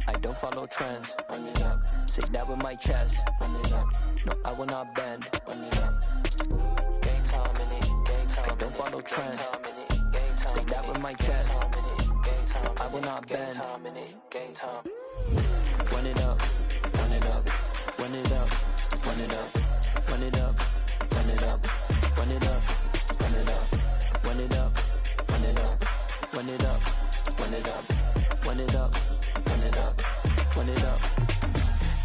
I don't follow trends. Run it up. Say that with my chest. Run it up. No, I will not bend. Run it up. Game time in it. Game time. I don't follow trends. Say that with my chest. I will not bend. Game time. Run it up. Run it up. Run it up. Run it up. Run it up. Run it up. Run it up. Run it up. Run it up. Run it up. Run it up. Run it up. Run it up. Run it up. Run it up.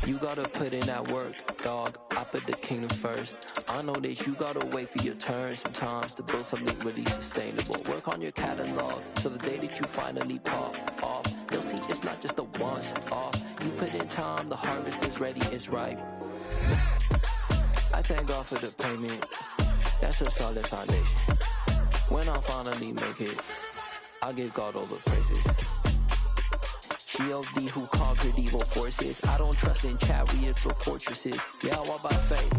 You gotta put in that work, dog. I put the kingdom first. I know that you gotta wait for your turn sometimes to build something really sustainable. Work on your catalog, so the day that you finally pop off, you'll see it's not just a once off. You put in time, the harvest is ready, it's ripe. I thank God for the payment. That's a solid foundation. When I finally make it, I'll give God all the praises. G.O.D. who conquered evil forces. I don't trust in chariots or fortresses. Yeah, I walk by faith.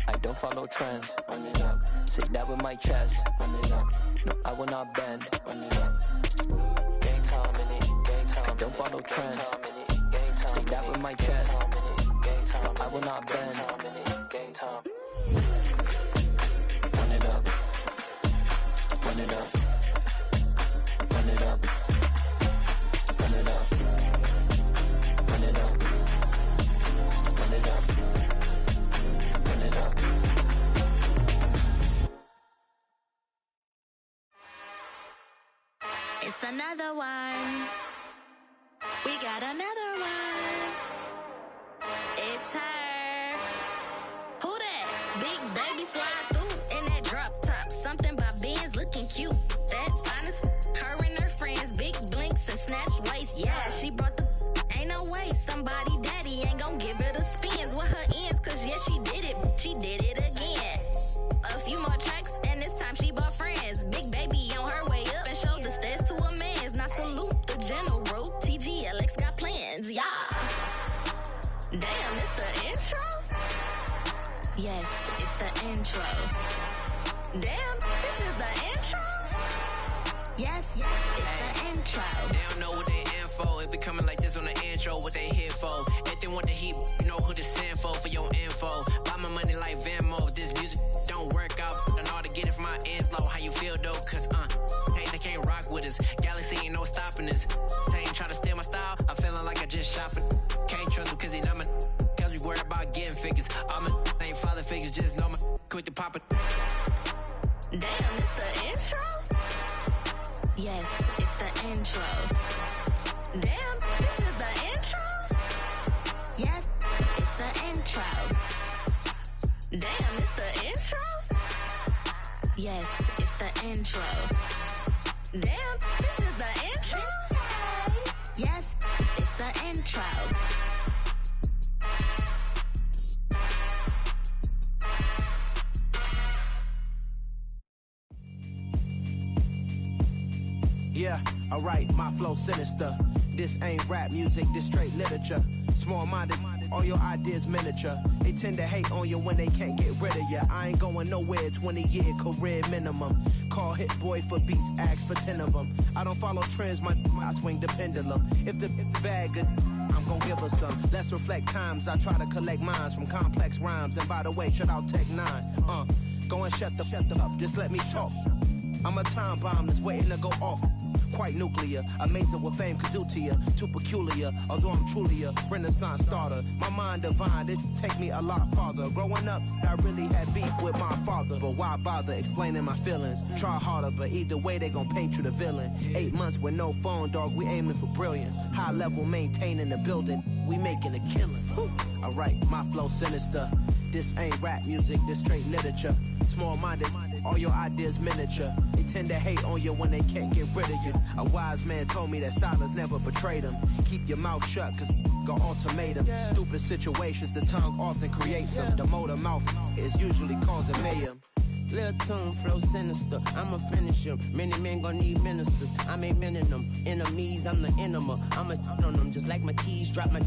I don't follow trends. Run it up. Say that with my chest. Run it up. No, I will not bend. Run it up. Game time in it. Game time. I don't follow trends. Say that with my chest. No, I will not bend. Game time. Run it up. Run it up. Run it up. Run it up. Run it up. Run it up. Run it up. It's another one. We got another one. It's her. Who that? Big baby slide through in that drop Damn, it's the intro? Yes, it's the intro. Damn, this is the intro? Yes, it's the intro. They don't know what they info. If it coming like this on the intro, what they here for? Everything want the heat, you know who to send for your info. Buy my money like Venmo. If this music don't work out, I know how to get it from my ends low. How you feel though? Cause hey, they can't rock with us. Galaxy ain't no stopping us. They ain't try to steal my style. I'm feeling like I just shot for. Can't trust him cause he not my. Cause we worried about getting figures. All my ain't father figures, just know my quick to pop it. Damn, it's the intro? Yes, it's the intro. Damn, this is the intro? Yes, it's the intro. Damn, it's the intro? Yes, it's the intro. Damn, this is the intro? Yes, it's the intro. Yeah, alright, my flow sinister. This ain't rap music, this straight literature. Small-minded, all your ideas miniature. They tend to hate on you when they can't get rid of you. I ain't going nowhere, 20-year career minimum. Call Hit Boy for beats, ask for 10 of them. I don't follow trends, I swing the pendulum. If the bag good, I'm gon' give her some. Let's reflect times, I try to collect minds from complex rhymes. And by the way, shout out Tech 9. Go and shut the up, just let me talk. I'm a time bomb that's waiting to go off. Quite nuclear, amazing what fame could do to you. Too peculiar, although I'm truly a Renaissance starter. My mind divine, it take me a lot farther. Growing up, I really had beef with my father. But why bother explaining my feelings? Try harder, but either way they gon' paint you the villain. 8 months with no phone, dog, we aiming for brilliance. High level maintaining the building, we making a killing. Alright, my flow sinister. This ain't rap music, this straight literature. Small-minded, all your ideas miniature. They tend to hate on you when they can't get rid of you. A wise man told me that silence never betrayed him. Keep your mouth shut, cause got ultimatums. Stupid situations, the tongue often creates them. The motor mouth is usually causing mayhem. Lil' tune, flow sinister, I'ma finish him. Many men gon' need ministers, I'm aiming them. Enemies, I'm the enema. I'ma on them, just like my keys, drop my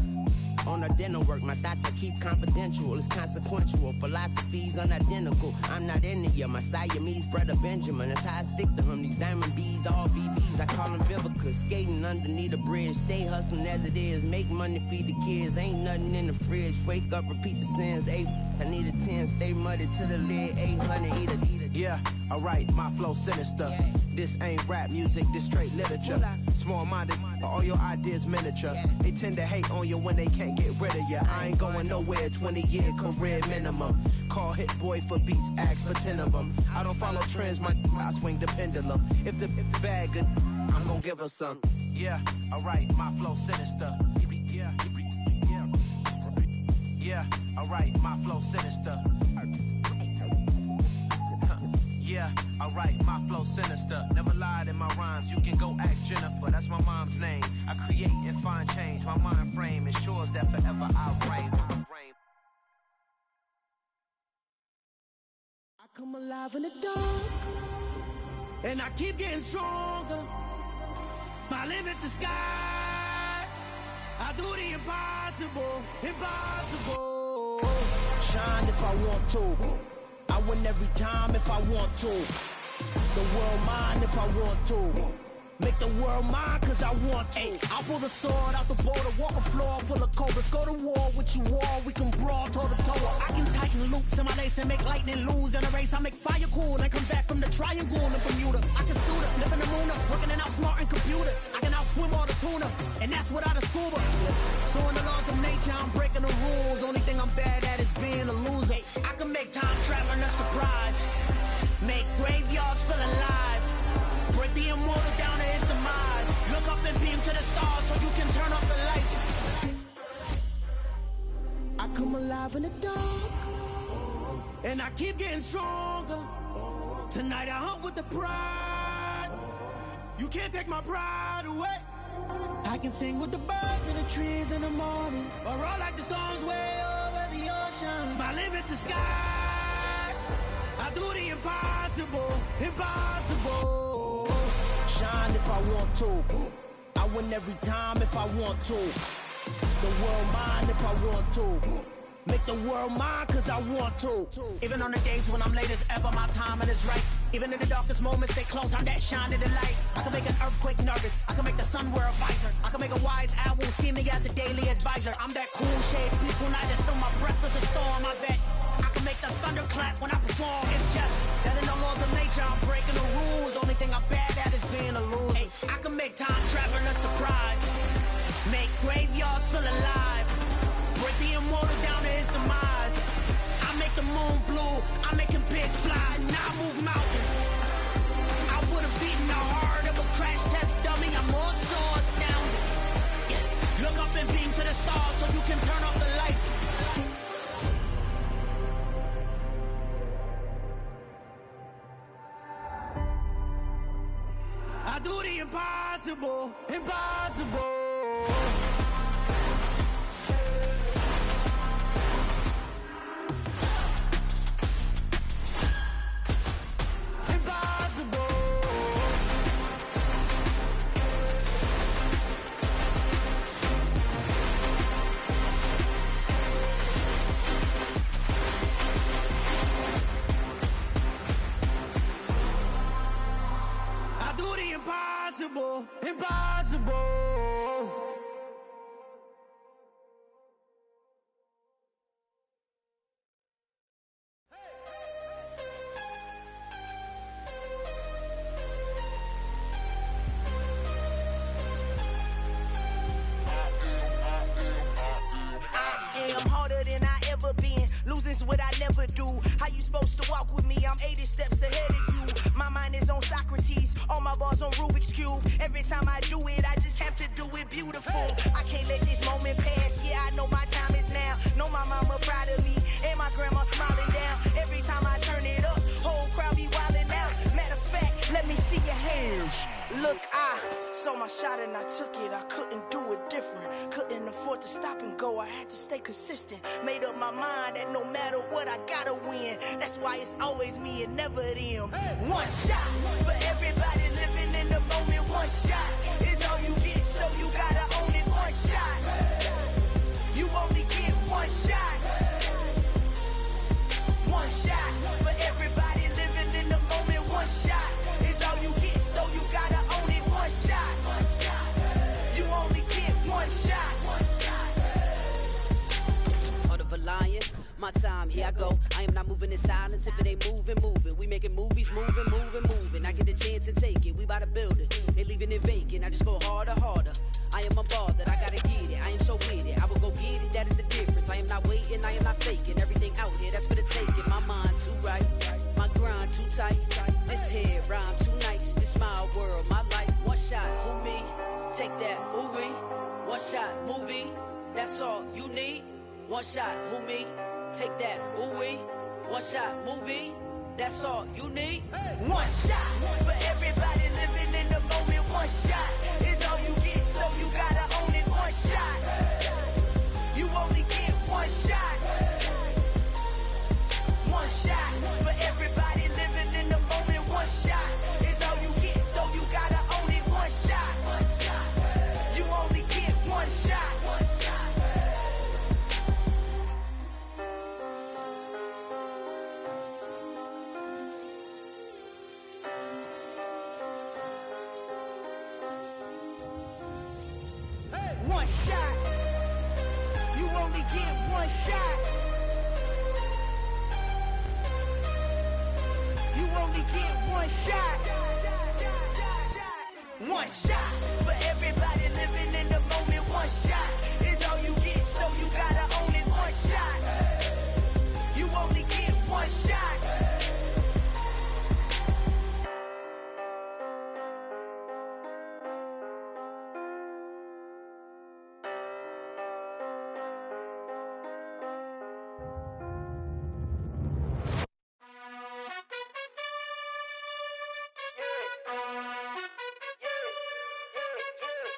on the dinner work. My thoughts I keep confidential, it's consequential. Philosophies unidentical, I'm not into ya. My Siamese brother Benjamin, that's how I stick to him. These diamond bees, all BBs, I call them Vivica. Skating underneath a bridge, stay hustling as it is. Make money, feed the kids, ain't nothing in the fridge. Wake up, repeat the sins, I need a 10, stay muddy to the lid, 800, eat it. Yeah, alright, my flow sinister. This ain't rap music, this straight literature. Small-minded, all your ideas miniature. They tend to hate on you when they can't get rid of you. I ain't going nowhere, 20-year career minimum. Call Hit Boy for beats, ask for 10 of them. I don't follow trends, I swing the pendulum. If the bag good, I'm gon' give her some. Yeah, alright, my flow sinister. Yeah, alright, my flow sinister. Yeah, alright, my flow sinister. Never lied in my rhymes, you can go ask Jennifer. That's my mom's name. I create and find change. My mind frame ensures that forever I'll reign. I come alive in the dark, and I keep getting stronger. My limit's the sky. I do the impossible, impossible. Shine if I want to. I win every time if I want to. The world mine if I want to. Make the world mine cause I want to. I'll pull the sword out the border, walk a floor full of cobras. Go to war with you all, we can brawl toe to toe. I can tighten loops in my lace and make lightning lose in a race. I make fire cool and come back from the triangle in Bermuda. I can suit up, live in the moon up, working and outsmarting computers. I can outswim all the tuna, and that's without a scuba. So in the laws of nature, I'm breaking the rules. Only thing I'm bad at is being a loser. I can make time traveling a surprise. Make graveyards feel alive. Break the immortal down to his demise. Look up and beam to the stars so you can turn off the lights. I come alive in the dark, and I keep getting stronger. Tonight I hunt with the pride. You can't take my pride away. I can sing with the birds in the trees in the morning, or roll like the storms way over the ocean. My limit's the sky. I do the impossible, impossible. Shine if I want to. I win every time if I want to. the world mine if I want to. Make the world mine cause I want to. Even on the days when I'm late as ever, my timing is right. Even in the darkest moments, they close, I'm that shine in the light. I can make an earthquake nervous, I can make the sun wear a visor. I can make a wise owl see me as a daily advisor. I'm that cool shade, peaceful night, and still my breath is a storm, I bet. I can make the thunder clap when I perform. It's just that in the laws of nature, I'm breaking the rules. Only thing I'm bad at is being a loser. Hey, I can make time travel a surprise. Make graveyards feel alive. Break the immortal down to his demise. I make the moon blue, I'm making pigs fly. Now I move mountains. I would've beaten the heart of a crash test dummy. I'm more so astounded. Yeah. Look up and beam to the stars so you can turn off the lights. I do the impossible, impossible. Impossible, impossible. I'm harder than I ever been. Losing's what I never do. How you supposed to walk with me? I'm 80 steps ahead of you. My mind is on Socrates. All my bars on Rubik's Cube. Every time I do it, I just have to do it beautiful. I can't let this moment pass. Yeah, I know my time is now. Know my mama proud of me. And my grandma smiling down. Every time I turn it up, whole crowd be wildin' out. Matter of fact, let me see your hands. Look, I saw my shot and I took it. I couldn't do it different. Couldn't afford to stop and go. I had to stay consistent. Made up my mind that no matter what, I gotta win. That's why it's always me and never them. One shot for everybody living in the moment. One shot is all you get, so you gotta own it. One shot. You only get one shot. One shot for everybody living in the moment. One shot is all you get, so you gotta own it. One shot. You only get one shot. Heart of a lion, my time, here I go. I am not moving in silence. If it ain't moving, moving. We making movies, moving, moving, moving. I get a chance to take it. We bout to build it. They leaving it vacant. I just go harder, harder. I am a ball that I gotta get it. I am so with it. I will go get it. That is the difference. I am not waiting. I am not faking. Everything out here, that's for the taking. My mind too right. My grind too tight. This head rhyme too nice. This my world, my life. One shot, who me? Take that, ooh wee. One shot, movie. That's all you need. One shot, who me? Take that, ooh wee. One shot, movie. That's all you need. One shot for everybody living in the moment. One shot is all you get, so you gotta own it. One shot. You only get one shot. One shot for everybody living in the moment. One shot is all you get, so you gotta own it. One shot. You only get one shot. One shot. You only get one shot. You only get one shot. One shot for everybody living in the moment. One shot is all you get, so you gotta own it. One shot. You only get one shot.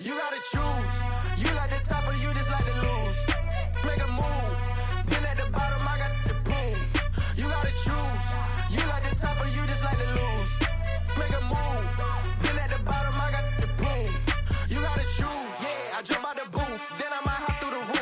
You gotta choose. You like the top or you just like to lose. Make a move. Been at the bottom, I got the proof. You gotta choose. You like the top or you just like to lose. Make a move. Been at the bottom, I got the proof. You gotta choose. Yeah, I jump out the booth, then I might hop through the roof.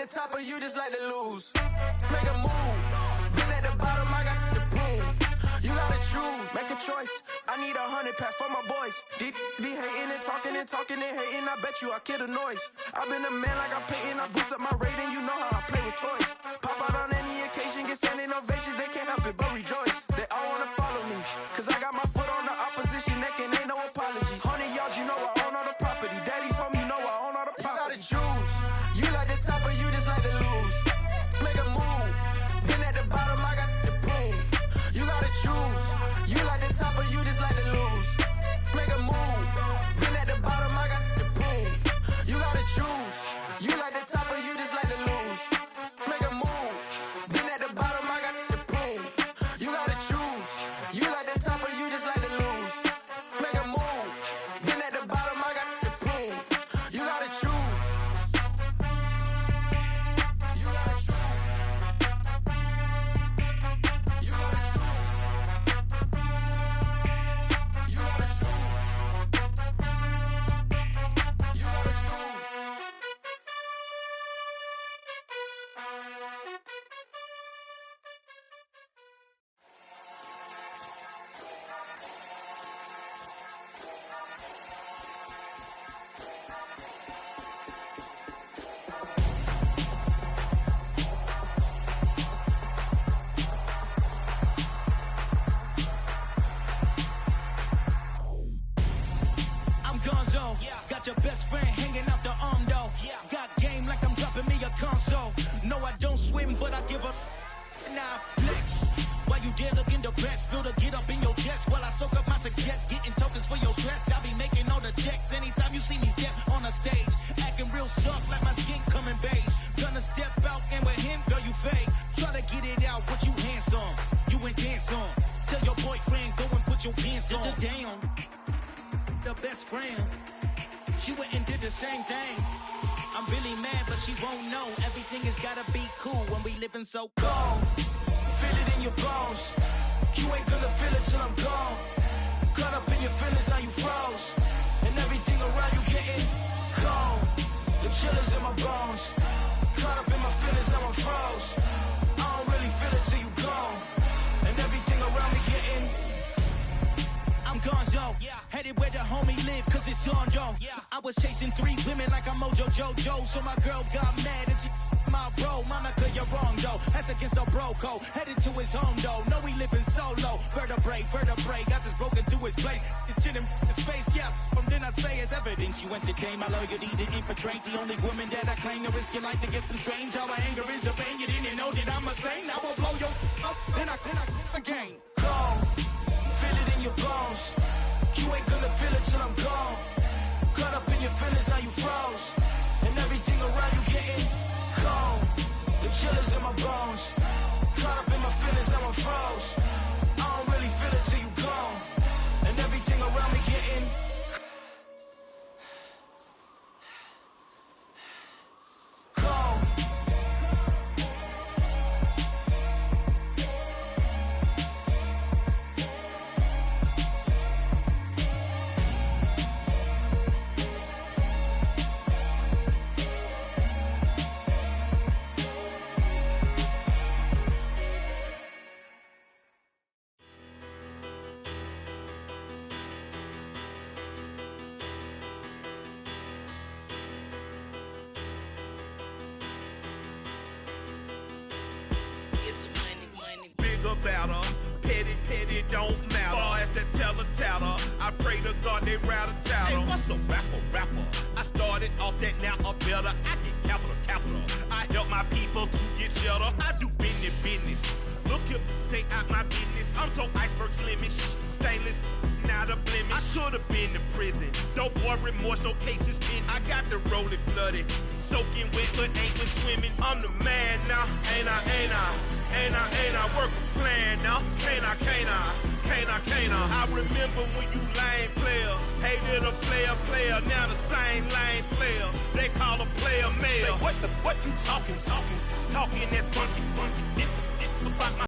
the top or you just like to lose? Make a move. Been at the bottom, I got the prove. You gotta choose, make a choice. I need 100 pack for my boys. Deep be hating and talking and hating. I bet you I kill the noise. I've been a man like I'm Peyton. I boost up my rating, you know how I play with toys. Pop out on any occasion, get standing ovations. They can't help it but rejoice. They all wanna follow me, cause I got my foot on the opposition neck and ain't no apologies. 100 yards, you know I own all the property. Daddy's home, you know I own all the property. You gotta choose. You like the top or you just like to lose? Make a move. Been at the bottom, I got the proof. You gotta choose. You like the top or you just like to lose? Make a move. Been at the bottom, I got the proof. You gotta choose. You like the top or you just like to lose? Make a move. Been at the bottom, I got the proof. You gotta choose. You like the top or you just like to lose? Make a move. Been at the bottom, I got the proof. You gotta choose. You gotta choose. You gotta choose. You gotta choose. You gotta choose. I'm Gonzo. Got your best friend hanging out the arm though. Got game like I'm dropping me a console. No, I don't swim, but I give up. Nah, flex. While you there looking the best, feel the get up in your chest while I soak up my success. Getting tokens for your stress. I'll be making all the checks anytime you see me step on a stage. Acting real soft like my skin coming beige. Gonna step out and with him, girl, you fake. Try to get it out, what you handsome. You ain't dance on. Tell your boyfriend, go and put your pants on. Down. The best friend. She went and did the same thing. I'm really mad, but she won't know. Everything has gotta be cool when we living so cold. Feel it in your bones. You ain't gonna feel it till I'm gone. Caught up in your feelings, now you froze. And everything around you getting cold. The chill is in my bones. Caught up in my feelings, now I'm froze. I don't really feel it till you gone. And everything around me getting. I'm Gonzo, headed where the homie live, cause it's on though. I was chasing 3 women like I'm Mojo Jojo, so my girl got mad and she my bro. Monica, you're wrong though, that's against a bro code. Headed to his home though, no we living solo. Vertebrae, got this broken to his place. It's chin in his face, from then I say it's evidence. You entertain my loyalty to infiltrate the only woman that I claim to risk your life to get some strange. How my anger is a pain, you didn't know that I'm a saint. I will blow your up, then I again. Go. Feel it in your bones. You ain't gonna feel it till I'm gone. Caught up in your feelings, now you froze. And everything around you getting cold. The chill is in my bones. Caught up in my feelings, now I'm froze. I don't really feel it till you gone. And everything around me getting cold. About her, petty, don't matter. Far as that tattle, I pray to God they rattle tattle. Hey, what's a rapper? I started off that, now I'm better. I get capital. I help my people to get cheddar. I do business. Look here, stay out my business. I'm so iceberg slimish, stainless, not a blemish. I should've been in prison. No boy remorse, no cases pinned. I got the rolling flooded, soaking wet, but ain't been swimming. I'm the man now, ain't I work a plan now. Can't I? I remember when you lame player, hated a player, now the same lame player. They call a player mayor. Say, what you talking? Talking that funky, about my